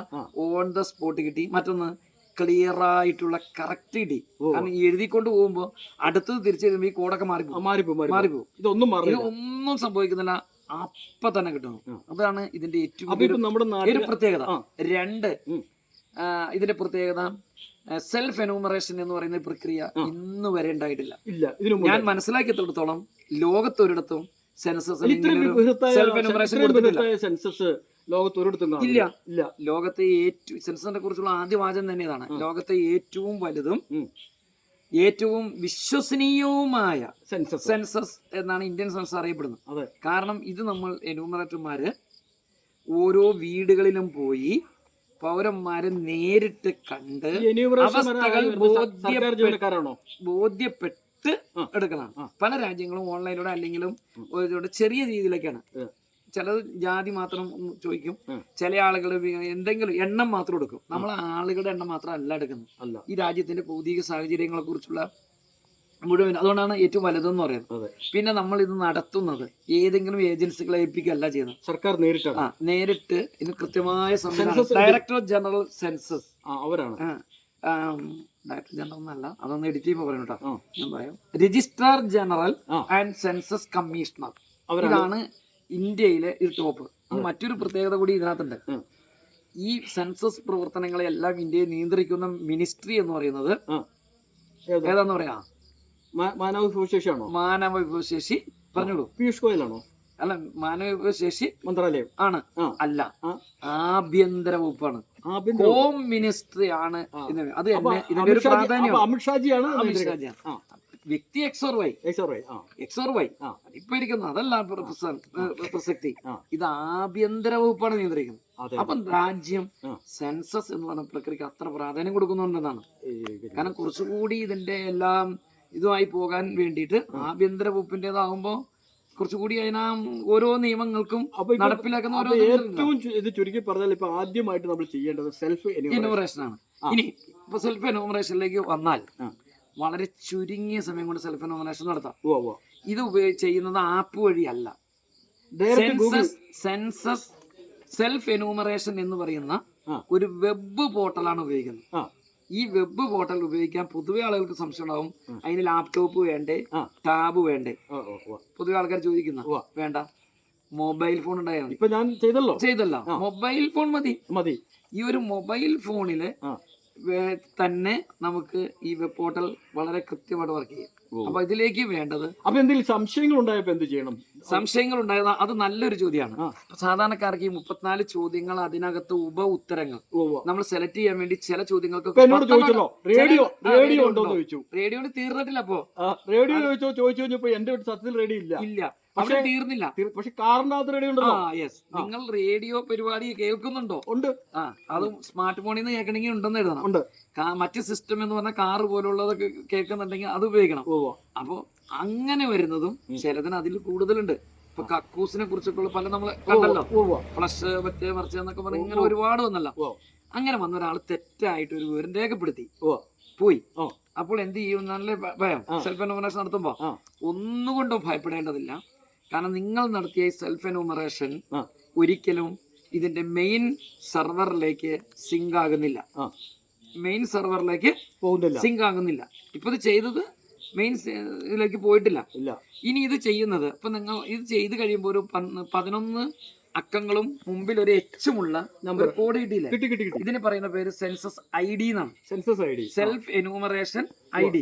ഓൺ ദ സ്പോട്ട് കിട്ടി. മറ്റൊന്ന് ക്ലിയർ ആയിട്ടുള്ള കറക്റ്റ് കിട്ടി. കാരണം ഈ എഴുതിക്കൊണ്ട് പോകുമ്പോ അടുത്തത് തിരിച്ചു വരുമ്പോ ഈ കോഡൊക്കെ മാറിപ്പോകും. ഇതൊന്നും സംഭവിക്കുന്നില്ല, അപ്പൊ തന്നെ കിട്ടുന്നു. അതാണ് ഇതിന്റെ ഏറ്റവും ഒരു പ്രത്യേകത. 2, ഇതിന്റെ പ്രത്യേകത സെൽഫ് എന്യൂമറേഷൻ എന്ന് പറയുന്ന പ്രക്രിയ ഇന്ന് വരെ ഉണ്ടായിട്ടില്ല. ഞാൻ മനസ്സിലാക്കിയെടുത്തോളം ലോകത്തൊരിടത്തും സെൻസസ് സെൽഫ് എന്യൂമറേഷൻ ഇല്ല. ലോകത്തെ ഏറ്റവും സെൻസസിനെ കുറിച്ചുള്ള ആദ്യ വാചകം തന്നെ ഇതാണ്, ലോകത്തെ ഏറ്റവും വലുതും ഏറ്റവും വിശ്വസനീയവുമായ സെൻസസ് എന്നാണ് ഇന്ത്യൻ സെൻസസ് അറിയപ്പെടുന്നത്. കാരണം ഇത് നമ്മൾ എന്യൂമറേറ്റർമാര് ഓരോ വീടുകളിലും പോയി പൗരന്മാരെ നേരിട്ട് കണ്ട് അവസ്ഥകൾ ബോധ്യപ്പെട്ട് എടുക്കണം. പല രാജ്യങ്ങളും ഓൺലൈനിലൂടെ അല്ലെങ്കിലും ചെറിയ രീതിയിലേക്കാണ്. ചിലത് ജാതി മാത്രം ചോദിക്കും, ചില ആളുകൾ എന്തെങ്കിലും എണ്ണം മാത്രം എടുക്കും. നമ്മൾ ആളുകളുടെ എണ്ണം മാത്രം അല്ല എടുക്കുന്നത്, ഈ രാജ്യത്തിന്റെ ഭൗതിക സാഹചര്യങ്ങളെ കുറിച്ചുള്ള മുഴുവൻ. അതുകൊണ്ടാണ് ഏറ്റവും വലുതെന്ന് പറയുന്നത്. പിന്നെ നമ്മൾ ഇത് നടത്തുന്നത് ഏതെങ്കിലും ഏജൻസികളെ ഏൽപ്പിക്കുകയല്ല ചെയ്യുന്നത്, സർക്കാർ നേരിട്ട് ഇതിന് കൃത്യമായ സംവിധാനം. ഡയറക്ടർ ജനറൽ സെൻസസ് അവരാണ്. ഡയറക്ടർ ജനറൽ എന്നല്ല, അതൊന്ന് എഡിറ്റ് ചെയ്യുമ്പോൾ പറയണം കേട്ടോ. ഞാൻ പറയാം, registrar general and census commissioner, ഇതാണ് ഇന്ത്യയിലെ ഒരു ടോപ്പ്. മറ്റൊരു പ്രത്യേകത കൂടി ഇതിനകത്തുണ്ട്. ഈ സെൻസസ് പ്രവർത്തനങ്ങളെ എല്ലാം ഇന്ത്യയെ നിയന്ത്രിക്കുന്ന മിനിസ്ട്രി എന്ന് പറയുന്നത് ഏതാന്ന് പറയാ, മാനവ വിഭവശേഷി പറഞ്ഞോളൂ. പീയൂഷ് ഗോയലാണോ? അല്ല, മാനവ വിഭവശേഷി മന്ത്രാലയം ആണ്. അല്ല, ആഭ്യന്തര വകുപ്പാണ്, ഹോം മിനിസ്ട്രി ആണ്. അത് തന്നെ ഇതിന്റെ ഒരു പ്രാധാന്യം. അമിത്ഷാജിയാണ് വ്യക്തി എക്സ് ഓർ വൈ ഇപ്പൊ ഇരിക്കുന്നത്, അതല്ല പ്രസക്തി. ഇത് ആഭ്യന്തര വകുപ്പാണ് നിയന്ത്രിക്കുന്നത്. അപ്പം രാജ്യം സെൻസസ് എന്ന് പറഞ്ഞ പ്രക്രിയക്ക് അത്ര പ്രാധാന്യം കൊടുക്കുന്നുണ്ടെന്നാണ്. കാരണം കുറച്ചുകൂടി ഇതിന്റെ എല്ലാം ഇതുമായി പോകാൻ വേണ്ടിയിട്ട് ആഭ്യന്തര വകുപ്പിന്റേതാകുമ്പോ കുറച്ചുകൂടി അതിനാ ഓരോ നിയമങ്ങൾക്കും നടപ്പിലാക്കുന്ന ഓരോ ഏറ്റവും ഇത് ചുരുക്കി പറഞ്ഞാൽ ഇപ്പൊ ആദ്യമായിട്ട് നമ്മൾ ചെയ്യേണ്ടത് സെൽഫ് എന്യൂമറേഷൻ ആണ്. ഇനി ഇപ്പൊ സെൽഫ് എന്യൂമറേഷനിലേക്ക് വന്നാൽ വളരെ ചുരുങ്ങിയ സമയം കൊണ്ട് സെൽഫ് എന്യൂമറേഷൻ നടത്താം. ഇത് ചെയ്യുന്നത് ആപ്പ് വഴിയല്ല. സെൻസസ് സെൽഫ് എന്യൂമറേഷൻ എന്ന് പറയുന്ന ഒരു വെബ് പോർട്ടലാണ് ഉപയോഗിക്കുന്നത്. ഈ വെബ് പോർട്ടൽ ഉപയോഗിക്കാൻ പൊതുവെ ആളുകൾക്ക് സംശയം ഉണ്ടാവും, അതിന് ലാപ്ടോപ്പ് വേണ്ടേ, ടാബ് വേണ്ടേ? പൊതുവെ ആൾക്കാർ ചോദിക്കുന്ന വേണ്ട, മൊബൈൽ ഫോൺ ഉണ്ടായാൽ ഇപ്പൊ ഞാൻ ചെയ്തല്ല, മൊബൈൽ ഫോൺ മതി. ഈ ഒരു മൊബൈൽ ഫോണില് തന്നെ നമുക്ക് ഈ വെബ് പോർട്ടൽ വളരെ കൃത്യമായിട്ട് വർക്ക് ചെയ്യും. അപ്പൊ ഇതിലേക്ക് വേണ്ടത്, അപ്പൊ എന്തെങ്കിലും സംശയങ്ങൾ ഉണ്ടായപ്പോ എന്ത് ചെയ്യണം? സംശയങ്ങൾ ഉണ്ടായത് അത് നല്ലൊരു ചോദ്യമാണ്. സാധാരണക്കാർക്ക് ഈ 34 ചോദ്യങ്ങൾ, അതിനകത്ത് ഉപ ഉത്തരങ്ങൾ നമ്മൾ സെലക്ട് ചെയ്യാൻ വേണ്ടി ചില ചോദ്യങ്ങൾക്ക് റേഡിയോയിൽ തീർന്നിട്ടില്ല. അപ്പോ റേഡിയോ ചോദിച്ചപ്പോ എന്റെ സത്യത്തിൽ റേഡിയോ ഇല്ല. പക്ഷെ തീർന്നില്ല. പക്ഷെ കാറിനകത്ത് റേഡിയോ ഉണ്ടല്ലോ. നിങ്ങൾ റേഡിയോ പരിപാടി കേൾക്കുന്നുണ്ടോ? ഉണ്ട്. അതും സ്മാർട്ട് ഫോണിൽ നിന്ന് കേൾക്കണമെങ്കിൽ ഉണ്ടെന്ന് എഴുതണം. ഉണ്ട്. മറ്റ് സിസ്റ്റം എന്ന് പറഞ്ഞാൽ കാറ് പോലുള്ളതൊക്കെ കേൾക്കുന്നുണ്ടെങ്കിൽ അത് ഉപയോഗിക്കണം. അപ്പൊ അങ്ങനെ വരുന്നതും ചിലതിന് അതിൽ കൂടുതലുണ്ട്. ഇപ്പൊ കക്കൂസിനെ കുറിച്ചൊക്കെ പല നമ്മൾ കണ്ടല്ലോ, ഫ്ലഷ് മറ്റേ മറിച്ച് എന്നൊക്കെ പറഞ്ഞ ഇങ്ങനെ ഒരുപാട് വന്നല്ലോ. അങ്ങനെ വന്ന ഒരാൾ തെറ്റായിട്ട് ഒരു വിവരം രേഖപ്പെടുത്തി പോയി. അപ്പോൾ എന്ത് ചെയ്യും? നല്ല ഭയം. സെൽഫ് എന്യൂമറേഷൻ നടത്തുമ്പോ ഒന്നുകൊണ്ടും ഭയപ്പെടേണ്ടതില്ല. കാരണം നിങ്ങൾ നടത്തിയ സെൽഫ് എന്യൂമറേഷൻ ഒരിക്കലും ഇതിന്റെ മെയിൻ സെർവറിലേക്ക് സിങ്ക് ആകുന്നില്ല. സിങ്ക് ആകുന്നില്ല. ഇപ്പൊ ഇത് ചെയ്തത് മെയിൻ ഇതിലേക്ക് പോയിട്ടില്ല. ഇനി ഇത് ചെയ്യുന്നത് ഇപ്പൊ നിങ്ങൾ ഇത് ചെയ്ത് കഴിയുമ്പോൾ ഒരു 11 അക്കങ്ങളും മുമ്പിൽ ഒരു എച്ചുമുള്ള നമ്പർ കോഡ് കിട്ടിയില്ലേ? കിട്ടി കിട്ടി കിട്ടി. ഇതിന് പറയുന്ന പേര് സെൻസസ് ID എന്നാണ്. Census ID, self enumeration ID,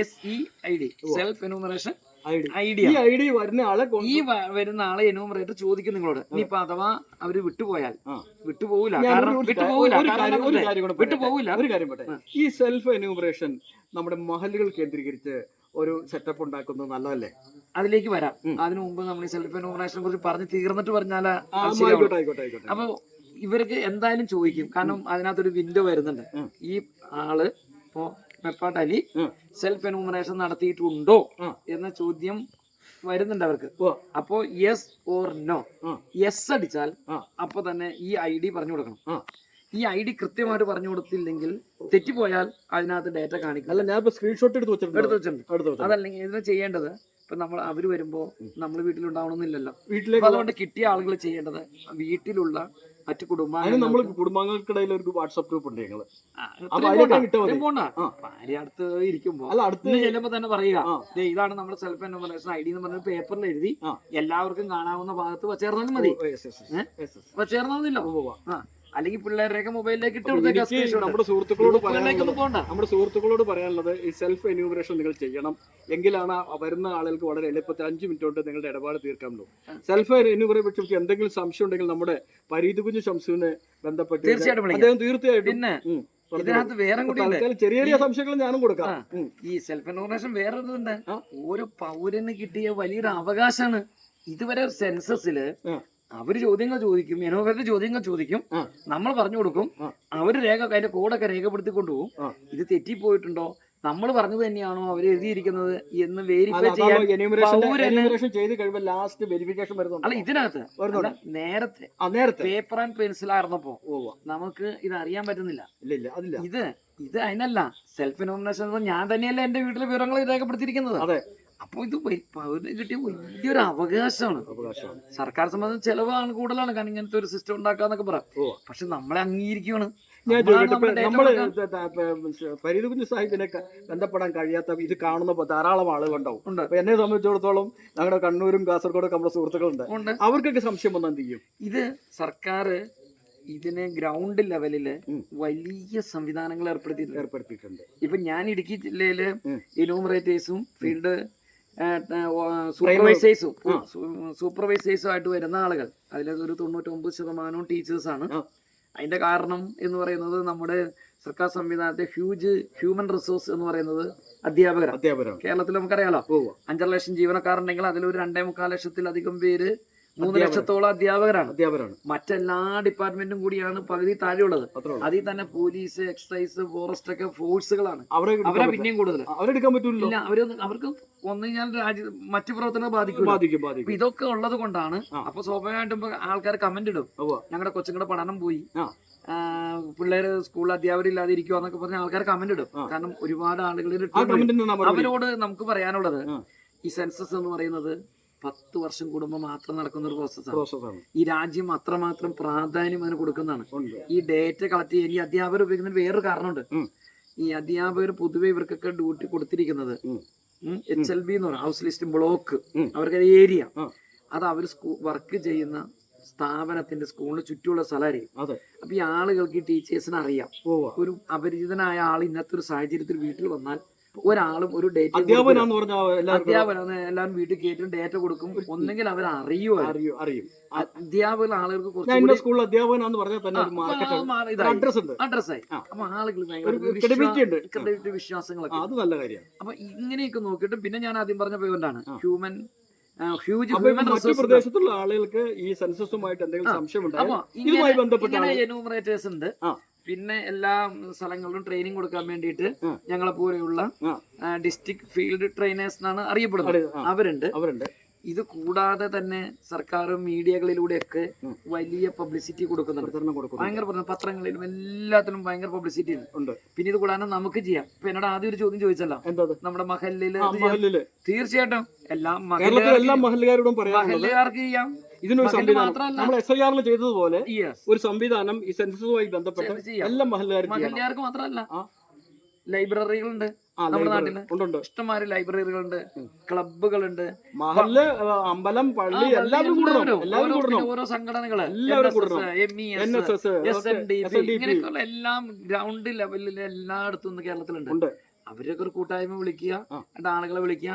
SEID, self enumeration ID. ID. ഈ ID വരുന്ന ആളെ ഈ വരുന്ന ആളെ എന്യൂമറേറ്റർ ചോദിക്കും നിങ്ങളോട്. ഇനിയിപ്പോ അഥവാ അവര് വിട്ടുപോയാൽ വിട്ടുപോകില്ല, ഞാൻ കാരണം ഒരു വിട്ടുപോകില്ല, ഒരു കാര്യം കൂടെ വിട്ടുപോകില്ല. ഒരു കാര്യം പറയട്ടെ. ഈ സെൽഫ് എന്യൂമറേഷൻ നമ്മുടെ മഹലുകൾ കേന്ദ്രീകരിച്ച് ഒരു സെറ്റപ്പ് ഉണ്ടാക്കുന്നത് നല്ലതല്ലേ? അതിലേക്ക് വരാം. അതിനു മുമ്പ് നമ്മൾ ഈ സെൽഫ് എന്യൂമറേഷനെ കുറിച്ച് പറഞ്ഞ് തീർന്നിട്ട് പറഞ്ഞാൽ ആയിക്കോട്ടെ ആയിക്കോട്ടെ ആയിക്കോട്ടെ. അപ്പൊ ഇവർക്ക് എന്തായാലും ചോദിക്കും, കാരണം അതിനകത്തൊരു വിൻഡോ വരുന്നുണ്ട്. ഈ ആള് ഇപ്പോ മെപ്പാട്ട് അലി സെൽഫ് എന്യൂമറേഷൻ നടത്തിയിട്ടുണ്ടോ എന്ന ചോദ്യം വരുന്നുണ്ട് അവർക്ക്. അപ്പോ യെസ് ഓർ നോ, യെസ് അടിച്ചാൽ അപ്പൊ തന്നെ ഈ ID പറഞ്ഞു കൊടുക്കണം. ഈ ID കൃത്യമായിട്ട് പറഞ്ഞു കൊടുത്തില്ലെങ്കിൽ, തെറ്റിപ്പോയാൽ അതിനകത്ത് ഡേറ്റ കാണിക്കും. അല്ല, ഞാൻ സ്ക്രീൻഷോട്ട് എടുത്ത് വെച്ചിട്ടുണ്ട്. അതല്ലെങ്കിൽ ഇതിന് ചെയ്യേണ്ടത്, ഇപ്പൊ നമ്മൾ അവര് വരുമ്പോ നമ്മൾ വീട്ടിലുണ്ടാവണമെന്നില്ലല്ലോ. വീട്ടിലേക്ക് അതുകൊണ്ട് കിട്ടിയ ആളുകൾ ചെയ്യേണ്ടത് വീട്ടിലുള്ള മറ്റു നമ്മൾ കുടുംബങ്ങൾക്കിടയിൽ ഒരു വാട്സ്ആപ്പ് ഗ്രൂപ്പ് ഉണ്ട് ഞങ്ങള്. ഭാര്യ അടുത്ത് ഇരിക്കുമ്പോ അല്ല, അടുത്ത് ചെല്ലുമ്പോ തന്നെ പറയുക, ഇതാണ് നമ്മുടെ സെൽഫ് എന്യൂമറേഷൻ ID എന്ന് പറഞ്ഞ പേപ്പറിൽ എഴുതി എല്ലാവർക്കും കാണാവുന്ന ഭാഗത്ത് വച്ചേർന്നാലും മതി. വച്ചേർന്നില്ല, അല്ലെങ്കിൽ പിള്ളേരുടെയൊക്കെ മൊബൈലിലേക്ക് ഇട്ട് നമ്മുടെ സുഹൃത്തുക്കളോട് പറയാനുള്ളത്, ഈ സെൽഫ് എന്യൂമറേഷൻ നിങ്ങൾ ചെയ്യണം. എങ്കിലാണ് വരുന്ന ആളുകൾക്ക് വളരെ എളുപ്പത്തിൽ 5 മിനിറ്റ് കൊണ്ട് നിങ്ങളുടെ ഇടപാട് തീർക്കാമല്ലോ. സെൽഫ് എന്യൂമറേഷൻ എന്തെങ്കിലും സംശയം ഉണ്ടെങ്കിൽ നമ്മുടെ പരീത് കുഞ്ഞ് ശംസുവിനെ ബന്ധപ്പെട്ട് അദ്ദേഹം തീർച്ചയായിട്ടും പിന്നെ ഇതിനകത്ത് വേറെ ചെറിയ ചെറിയ സംശയങ്ങൾ ഞാനും കൊടുക്കാം. ഈ സെൽഫ് എന്യൂമറേഷൻ വേറെ ഉണ്ട്. ഓരോ പൗരന് കിട്ടിയ വലിയൊരു അവകാശമാണ്. ഇതുവരെ സെൻസസില് അവര് ചോദ്യങ്ങൾ ചോദിക്കും, എനോവരുടെ ചോദ്യങ്ങൾ ചോദിക്കും, നമ്മൾ പറഞ്ഞു കൊടുക്കും. അവര് അതിന്റെ കോഡൊക്കെ രേഖപ്പെടുത്തി കൊണ്ടുപോകും. ഇത് തെറ്റിപ്പോയിട്ടുണ്ടോ, നമ്മൾ പറഞ്ഞത് തന്നെയാണോ അവര് എഴുതിയിരിക്കുന്നത് എന്ന് വെരിഫൈ ചെയ്യാൻ അല്ല, ഇതിനകത്ത് നേരത്തെ പേപ്പർ ആൻഡ് പെൻസിൽ ആയിരുന്നപ്പോ നമുക്ക് ഇത് അറിയാൻ പറ്റുന്നില്ല. ഇത് അതിനല്ല, സെൽഫ് എന്യൂമറേഷൻ ഞാൻ തന്നെയല്ല എന്റെ വീട്ടിലെ വിവരങ്ങൾ രേഖപ്പെടുത്തിയിരിക്കുന്നത്. അപ്പൊ ഇത് കിട്ടിയ വലിയൊരു അവകാശമാണ്. സർക്കാർ സംബന്ധിച്ച് ചെലവാണ് കൂടുതലാണ്, കാരണം ഇങ്ങനത്തെ ഒരു സിസ്റ്റം ഉണ്ടാക്കാന്നൊക്കെ പറയാം. പക്ഷെ നമ്മളെ അംഗീകരിക്കുകയാണ്. ഞാൻ ചോദിക്കട്ടെ, നമ്മള് ഫരീദ് കുഞ്ഞ് സാഹിബിനെ ബന്ധപ്പെടാൻ കഴിയാത്ത ഇത് കാണുന്ന ധാരാളം ആളുകളുണ്ടാവും. അപ്പൊ എന്നെ സംബന്ധിച്ചിടത്തോളം ഞങ്ങളുടെ കണ്ണൂരും കാസർഗോഡൊക്കെ നമ്മുടെ സുഹൃത്തുക്കളുണ്ട്. അവർക്കൊക്കെ സംശയം വന്നാൽ എന്ത് ചെയ്യും? ഇത് സർക്കാർ ഇതിന് ഗ്രൗണ്ട് ലെവലില് വലിയ സംവിധാനങ്ങൾ ഏർപ്പെടുത്തിയിട്ടുണ്ട്. ഇപ്പൊ ഞാൻ ഇടുക്കി ജില്ലയില് എന്യൂമറേറ്റേഴ്സും ഫീൽഡ് സൂപ്പർവൈസേഴ്സും ആയിട്ട് വരുന്ന ആളുകൾ അതിലൊരു 99% ടീച്ചേഴ്സാണ്. അതിന്റെ കാരണം എന്ന് പറയുന്നത് നമ്മുടെ സർക്കാർ സംവിധാനത്തെ ഹ്യൂമൻ റിസോഴ്സ് എന്ന് പറയുന്നത് അധ്യാപകരാണ്. കേരളത്തിൽ നമുക്കറിയാലോ, 5.5 ലക്ഷം ജീവനക്കാരുണ്ടെങ്കിൽ അതിലൊരു 2.25 ലക്ഷത്തിലധികം പേര് 3 ലക്ഷത്തോളം അധ്യാപകരാണ്. മറ്റെല്ലാ ഡിപ്പാർട്ട്മെന്റും കൂടിയാണ് പകുതി താഴെയുള്ളത്. അതിൽ തന്നെ പോലീസ്, എക്സൈസ്, ഫോറസ്റ്റ് ഒക്കെ ഫോഴ്സുകളാണ്. അവരെ പിന്നെയും കൂടുതൽ അവരെടുക്കാൻ പറ്റില്ല. അവർക്ക് ഒന്ന് ഞാൻ മറ്റു പ്രവർത്തനങ്ങൾ ബാധിക്കും. ഇതൊക്കെ ഉള്ളത് കൊണ്ടാണ്. അപ്പൊ സ്വാഭാവികമായിട്ടും ആൾക്കാർ കമന്റ് ഇടും, ഞങ്ങളുടെ കൊച്ചുങ്ങളുടെ പഠനം പോയി, പിള്ളേര് സ്കൂളിൽ അധ്യാപകരില്ലാതെ ഇരിക്കുക എന്നൊക്കെ പറഞ്ഞ ആൾക്കാർ കമന്റ് ഇടും. കാരണം ഒരുപാട് ആളുകൾ അവരോട് നമുക്ക് പറയാനുള്ളത്, ഈ സെൻസസ് എന്ന് പറയുന്നത് 10 വർഷം കൂടുമ്പോൾ മാത്രം നടക്കുന്ന ഒരു പ്രോസസ്സാണ്. ഈ രാജ്യം അത്രമാത്രം പ്രാധാന്യം അതിന് കൊടുക്കുന്നതാണ്. ഈ ഡേറ്റ കളക്ട് ചെയ്യാൻ ഈ അധ്യാപകർ ഉപയോഗിക്കുന്നതിന് വേറൊരു കാരണമുണ്ട്. ഈ അധ്യാപകർ പൊതുവെ ഇവർക്കൊക്കെ ഡ്യൂട്ടി കൊടുത്തിരിക്കുന്നത് HLB എന്ന് പറയും, ഹൗസ് ലിസ്റ്റ് ബ്ലോക്ക്, അവർക്ക് ഏരിയ, അത് അവർ വർക്ക് ചെയ്യുന്ന സ്ഥാപനത്തിന്റെ സ്കൂളിന് ചുറ്റുമുള്ള സ്ഥലമായിരിക്കും. അപ്പൊ ഈ ആളുകൾക്ക് ഈ ടീച്ചേഴ്സിനെ അറിയാം. ഒരു അപരിചിതനായ ആൾ ഇന്നത്തെ ഒരു സാഹചര്യത്തിൽ വീട്ടിൽ വന്നാൽ ഒരാളും ഒരു ഡേറ്റ അധ്യാപനം എല്ലാവരും വീട്ടിൽ കയറ്റും, ഡേറ്റ കൊടുക്കും. ഒന്നെങ്കിൽ അവർ അറിയും. അധ്യാപകർ ആളുകൾക്ക് കുറച്ചുകൂടി അഡ്രസ്സായി. അപ്പൊ ആളുകൾ ക്രെഡിബിലിറ്റി വിശ്വാസങ്ങളൊക്കെ. അപ്പൊ ഇങ്ങനെയൊക്കെ നോക്കിയിട്ട് പിന്നെ ഞാൻ ആദ്യം പറഞ്ഞ പോയിന്റാണ് ഹ്യൂമൻ പ്രദേശത്തുള്ള ആളുകൾക്ക് ഈ സെൻസസുമായിട്ട് എന്തെങ്കിലും സംശയം എന്യൂമറേറ്റേഴ്സ് ഉണ്ട്. പിന്നെ എല്ലാ സ്ഥലങ്ങളിലും ട്രെയിനിങ് കൊടുക്കാൻ വേണ്ടിയിട്ട് ഞങ്ങളെ പോലെയുള്ള ഡിസ്ട്രിക്ട് ഫീൽഡ് ട്രെയിനേഴ്സ് എന്നാണ് അറിയപ്പെടുന്നത്, അവരുണ്ട്. ഇത് കൂടാതെ തന്നെ സർക്കാർ മീഡിയകളിലൂടെയൊക്കെ വലിയ പബ്ലിസിറ്റി കൊടുക്കുന്നുണ്ട്. ഭയങ്കര പത്രങ്ങളിലും എല്ലാത്തിലും ഭയങ്കര പബ്ലിസിറ്റി ഉണ്ട്. പിന്നെ ഇത് കൂടാതെ നമുക്ക് ചെയ്യാം. ഇപ്പൊ എന്നോട് ആദ്യം ഒരു ചോദ്യം ചോദിച്ചല്ലോ, നമ്മുടെ മഹല്ലില് തീർച്ചയായിട്ടും എല്ലാ മഹല്ലുകാർക്ക് ചെയ്യാം. ഇതിനൊരു സംവിധാനം നമ്മൾ SIR ചെയ്തതുപോലെ ഒരു സംവിധാനം ഈ സെൻസസുമായി ബന്ധപ്പെട്ട് എല്ലാ മഹല്ലുകാർക്കും മാത്രമല്ല, ലൈബ്രറികളുണ്ട്, നമ്മുടെ നാട്ടില് ഉണ്ട് ഇഷ്ടംമാതിരി ലൈബ്രറികളുണ്ട്, ക്ലബുകളുണ്ട്, മഹല്ല്, അമ്പലം, പള്ളി എല്ലാവരും കൂടണം. ഓരോ സംഘടനകള്, NSS, SNDP, ഇങ്ങനെയൊക്കെയുള്ള എല്ലാം ഗ്രൗണ്ട് ലെവലിൽ എല്ലായിടത്തും കേരളത്തിലുണ്ട്. ഉണ്ട്. അവരൊക്കെ ഒരു കൂട്ടായ്മ വിളിക്കുക, എന്നിട്ട് ആളുകളെ വിളിക്കുക.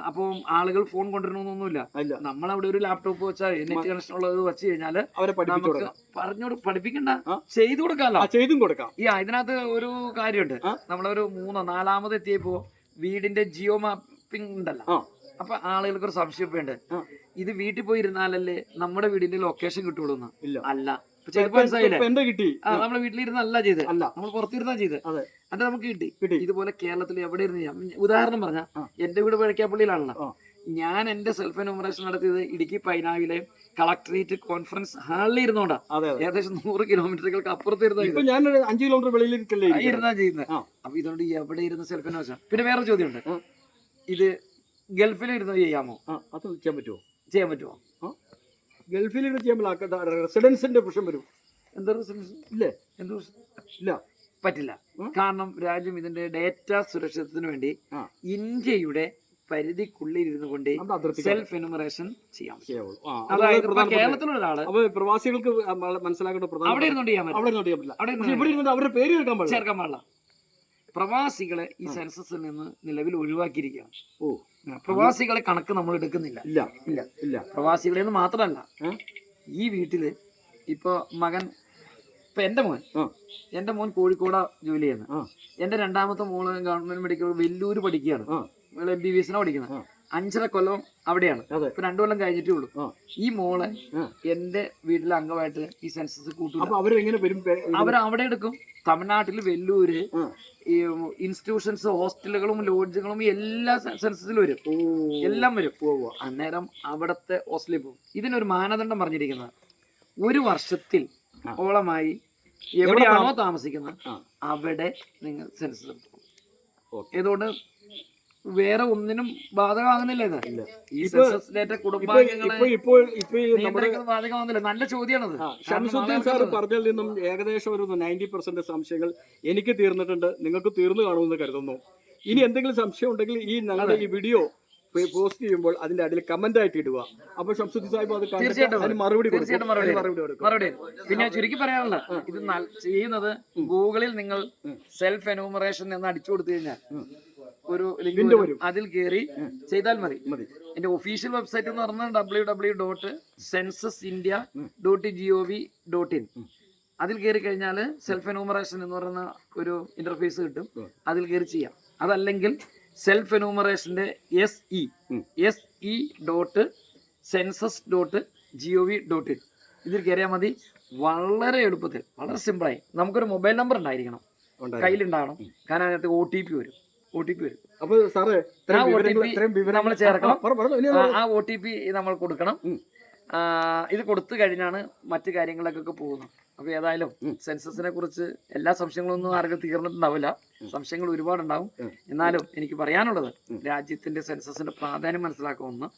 അപ്പം ആളുകൾ ഫോൺ കൊണ്ടുവരണമെന്നൊന്നുമില്ല. നമ്മളവിടെ ഒരു ലാപ്ടോപ്പ് വെച്ചാൽ നെറ്റ് കണക്ഷൻ ഉള്ളത് വെച്ച് കഴിഞ്ഞാല് നമുക്ക് പഠിപ്പിക്കണ്ട, ചെയ്തു കൊടുക്കാമല്ലോ. ചെയ്തും കൊടുക്കാം. ഇതിനകത്ത് ഒരു കാര്യമുണ്ട്. നമ്മളൊരു 4-ാമത് എത്തിയപ്പോ വീടിന്റെ ജിയോ മാപ്പിംഗ് ഉണ്ടല്ലോ. അപ്പൊ ആളുകൾക്ക് ഒരു സംശയമുണ്ട്, ഇത് വീട്ടിൽ പോയി ഇരുന്നാലല്ലേ നമ്മുടെ വീടിന്റെ ലൊക്കേഷൻ കിട്ടുള്ളൂ എന്ന്. അല്ല, നമ്മളെ വീട്ടിലിരുന്നല്ല ചെയ്ത്, നമ്മൾ പുറത്തിരുന്നാ ചെയ്ത്. അത് നമുക്ക് കിട്ടി. ഇതുപോലെ കേരളത്തിൽ എവിടെ ഇരുന്ന്, ഉദാഹരണം പറഞ്ഞ എന്റെ വീട് പഴക്കാപ്പള്ളിയിലാണല്ലോ. ഞാൻ എന്റെ സെൽഫ് എന്യൂമറേഷൻ നടത്തിയത് ഇടുക്കി പൈനാവിലെ കളക്ടറേറ്റ് കോൺഫറൻസ് ഹാളിൽ ഇരുന്നോണ്ടാ. ഏകദേശം 100 കിലോമീറ്ററുകൾക്ക് അപ്പുറത്ത് ഇരുന്നാ ചെയ്യുന്നത്. അപ്പൊ ഇതുകൊണ്ട് എവിടെ ഇരുന്ന് സെൽഫ് എന്യൂമറേഷൻ. പിന്നെ വേറെ ചോദ്യമുണ്ട്, ഇത് ഗൾഫിൽ ഇരുന്ന് ചെയ്യാമോ? അത് ചെയ്യാൻ പറ്റുമോ? ഗൾഫിൽ ചെയ്യാൻ റെസിഡൻസിന്റെ പ്രശ്നം വരും. എന്താ റെസിഡൻസ്? ഇല്ലേ? എന്ത് ഇല്ല, പറ്റില്ല. കാരണം രാജ്യം ഇതിന്റെ ഡേറ്റ സുരക്ഷിതത്തിന് വേണ്ടി ഇന്ത്യയുടെ പരിധിക്കുള്ളിൽ ഇരുന്നു കൊണ്ട് സെൽഫ് എന്യൂമറേഷൻ ചെയ്യാം. അതായത് കേരളത്തിലുള്ള ഒരാള് പ്രവാസികൾക്ക് മനസ്സിലാക്കേണ്ട അവിടെ ഇരുന്നോണ്ട് ചെയ്യാൻ പറ്റില്ല, അവരുടെ പേര് ചേർക്കാൻ പാടില്ല. പ്രവാസികളെ ഈ സെൻസസിൽ നിന്ന് നിലവിൽ ഒഴിവാക്കിയിരിക്കുകയാണ്. പ്രവാസികളെ കണക്ക് നമ്മൾ എടുക്കുന്നില്ല. ഇല്ല. പ്രവാസികളെ മാത്രമല്ല, ഈ വീട്ടില് ഇപ്പൊ മകൻ, ഇപ്പൊ എന്റെ മോൻ കോഴിക്കോട് ജോലി ചെയ്യുന്നത്. എന്റെ രണ്ടാമത്തെ മോള് ഗവൺമെന്റ് മെഡിക്കൽ വെല്ലൂര് പഠിക്കുകയാണ്, MBBS പഠിക്കുന്നത്. 5.5 കൊല്ലം അവിടെയാണ്. ഇപ്പൊ 2 കൊല്ലം കഴിഞ്ഞിട്ടേ ഉള്ളൂ. ഈ മോളെ എന്റെ വീട്ടിലെ അംഗമായിട്ട് ഈ സെൻസസ് കൂട്ടും. അവരവിടെ എടുക്കും. തമിഴ്നാട്ടിൽ വെല്ലൂര് ഈ ഇൻസ്റ്റിറ്റ്യൂഷൻസ്, ഹോസ്റ്റലുകളും ലോഡ്ജുകളും എല്ലാ സെൻസസിലും വരും, എല്ലാം വരും. അന്നേരം അവിടത്തെ ഹോസ്റ്റലിൽ പോകും. ഇതിനൊരു മാനദണ്ഡം പറഞ്ഞിരിക്കുന്നത്, 1 വർഷത്തിൽ ഓളമായി എവിടെയാണോ താമസിക്കുന്നത് അവിടെ നിങ്ങൾ സെൻസസ് എടുക്കും. ഇതുകൊണ്ട് വേറെ ഒന്നിനും ബാധകമാകുന്നില്ല. ഇത് ഈ സെൻസസ് ഡേറ്റ കുടുംബാംഗങ്ങളെ ബാധകമാകുന്നില്ല. നല്ല ചോദ്യമാണത്. ഷംസുദ്ദീൻ സാർ പറഞ്ഞതിൽ നിന്നും ഏകദേശം ഒരു 90% സംശയങ്ങൾ എനിക്ക് തീർന്നിട്ടുണ്ട്, നിങ്ങൾക്ക് തീർന്നു കാണുമെന്ന് കരുതുന്നു. ഇനി എന്തെങ്കിലും സംശയം ഉണ്ടെങ്കിൽ ഈ ഞങ്ങളുടെ ഈ വീഡിയോ പോസ്റ്റ് ചെയ്യുമ്പോൾ അതിന്റെ അടിയിൽ കമന്റ് ആയിട്ട് ഇടുക. അപ്പൊ ഷംസുദ്ദീൻ സാഹിബ് അത് തീർച്ചയായിട്ടും മറുപടി. പിന്നെ ചുരുക്കി പറയാനുള്ള, ഇത് ചെയ്യുന്നത് ഗൂഗിളിൽ നിങ്ങൾ സെൽഫ് എന്യൂമറേഷൻ എന്ന് അടിച്ചു കൊടുത്തു കഴിഞ്ഞാൽ ഒരു ലിങ്ക് വരും, അതിൽ കയറി ചെയ്താൽ മതി. എന്റെ ഒഫീഷ്യൽ വെബ്സൈറ്റ് എന്ന് പറഞ്ഞാൽ www.censusindia.gov.in. അതിൽ കയറി കഴിഞ്ഞാൽ സെൽഫ് എന്യൂമറേഷൻ എന്ന് പറയുന്ന ഒരു ഇന്റർഫേസ് കിട്ടും, അതിൽ കയറി ചെയ്യാം. അതല്ലെങ്കിൽ സെൽഫ് എന്യൂമറേഷന്റെ se.census.gov.in ഇതിൽ കയറിയാൽ മതി. വളരെ എളുപ്പത്തിൽ, വളരെ സിമ്പിളായി. നമുക്കൊരു മൊബൈൽ നമ്പർ ഉണ്ടായിരിക്കണം, കയ്യിലുണ്ടാവണം. കാരണം അതിനകത്ത് OTP വരും. അപ്പൊ സാറേ, നമ്മൾ ചേർക്കണം. ആ OTP നമ്മൾ കൊടുക്കണം. ഇത് കൊടുത്തു കഴിഞ്ഞാണ് മറ്റു കാര്യങ്ങളിലേക്കൊക്കെ പോകുന്നത്. അപ്പൊ ഏതായാലും സെൻസസിനെ കുറിച്ച് എല്ലാ സംശയങ്ങളൊന്നും ആർക്കും തീർന്നിട്ടുണ്ടാവില്ല, സംശയങ്ങൾ ഒരുപാടുണ്ടാവും. എന്നാലും എനിക്ക് പറയാനുള്ളത്, രാജ്യത്തിന്റെ സെൻസസിന്റെ പ്രാധാന്യം മനസ്സിലാക്കുമെന്ന്.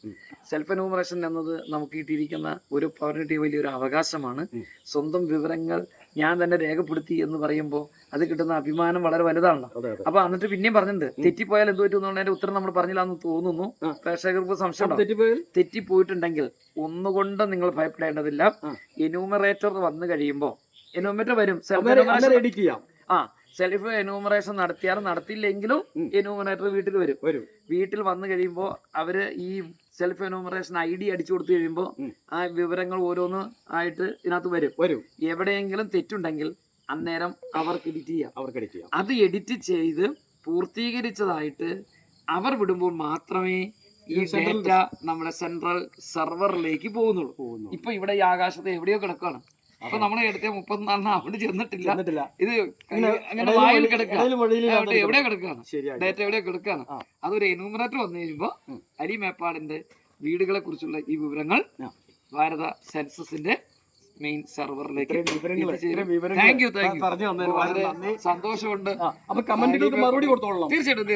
സെൽഫ് എന്യൂമറേഷൻ എന്നത് നമുക്ക് കിട്ടിയിരിക്കുന്ന ഒരു പൗരന്റെ വലിയൊരു അവകാശമാണ്. സ്വന്തം വിവരങ്ങൾ ഞാൻ തന്നെ രേഖപ്പെടുത്തി എന്ന് പറയുമ്പോൾ അത് കിട്ടുന്ന അഭിമാനം വളരെ വലുതാണല്ലോ. അപ്പൊ എന്നിട്ട് പിന്നെയും പറഞ്ഞിട്ടുണ്ട്, തെറ്റിപ്പോയാൽ എന്ത് പറ്റും എന്നുള്ളതിന്റെ ഉത്തരം നമ്മൾ പറഞ്ഞില്ലാന്ന് തോന്നുന്നു. പ്രേക്ഷകർക്ക് സംശയം തെറ്റിപ്പോയിട്ടുണ്ടെങ്കിൽ ഒന്നുകൊണ്ട് നിങ്ങൾ ഭയപ്പെടേണ്ടതില്ല. എന്യൂമറേറ്റർ വന്നു കഴിയുമ്പോൾ എന്യൂമറേറ്റർ വരും. സെൽഫ് എന്യൂമറേഷൻ നടത്തിയാലും നടത്തിയില്ലെങ്കിലും എന്യൂമറേറ്റർ വീട്ടിൽ വരും. വീട്ടിൽ വന്നു കഴിയുമ്പോൾ അവര് ഈ സെൽഫ് എന്യൂമറേഷൻ ID അടിച്ചു കൊടുത്തു കഴിയുമ്പോൾ ആ വിവരങ്ങൾ ഓരോന്ന് ആയിട്ട് ഇതിനകത്ത് വരും. എവിടെയെങ്കിലും തെറ്റുണ്ടെങ്കിൽ അന്നേരം അവർക്ക് എഡിറ്റ് ചെയ്യാം. അത് എഡിറ്റ് ചെയ്ത് പൂർത്തീകരിച്ചതായിട്ട് അവർ വിടുമ്പോൾ മാത്രമേ ഈ ഡേറ്റ നമ്മുടെ സെൻട്രൽ സെർവറിലേക്ക് പോകുന്നുള്ളൂ. ഇപ്പൊ ഇവിടെ ഈ ആകാശത്ത് എവിടെയോ കിടക്കുകയാണ്. അപ്പൊ നമ്മളെ എടുത്ത 34 അവിടെ ചെന്നിട്ടില്ല. ഇത് അങ്ങനെ വായിൽ കിടക്കുകയാണ്, എവിടെയോ കിടക്കുകയാണ്, ഡേറ്റ എവിടെയോ കിടക്കുകയാണ്. അതൊരു എന്യൂമറേറ്റർ വന്നു കഴിയുമ്പോ അരിമേപ്പാടിന്റെ വീടുകളെ കുറിച്ചുള്ള ഈ വിവരങ്ങൾ ഭാരത സെൻസസിന്റെ മെയിൻ സെർവറിലേക്ക് സന്തോഷമുണ്ട്. അപ്പൊ കമന്റുകൾക്ക് മറുപടി കൊടുത്തോളാം. തീർച്ചയായിട്ടും.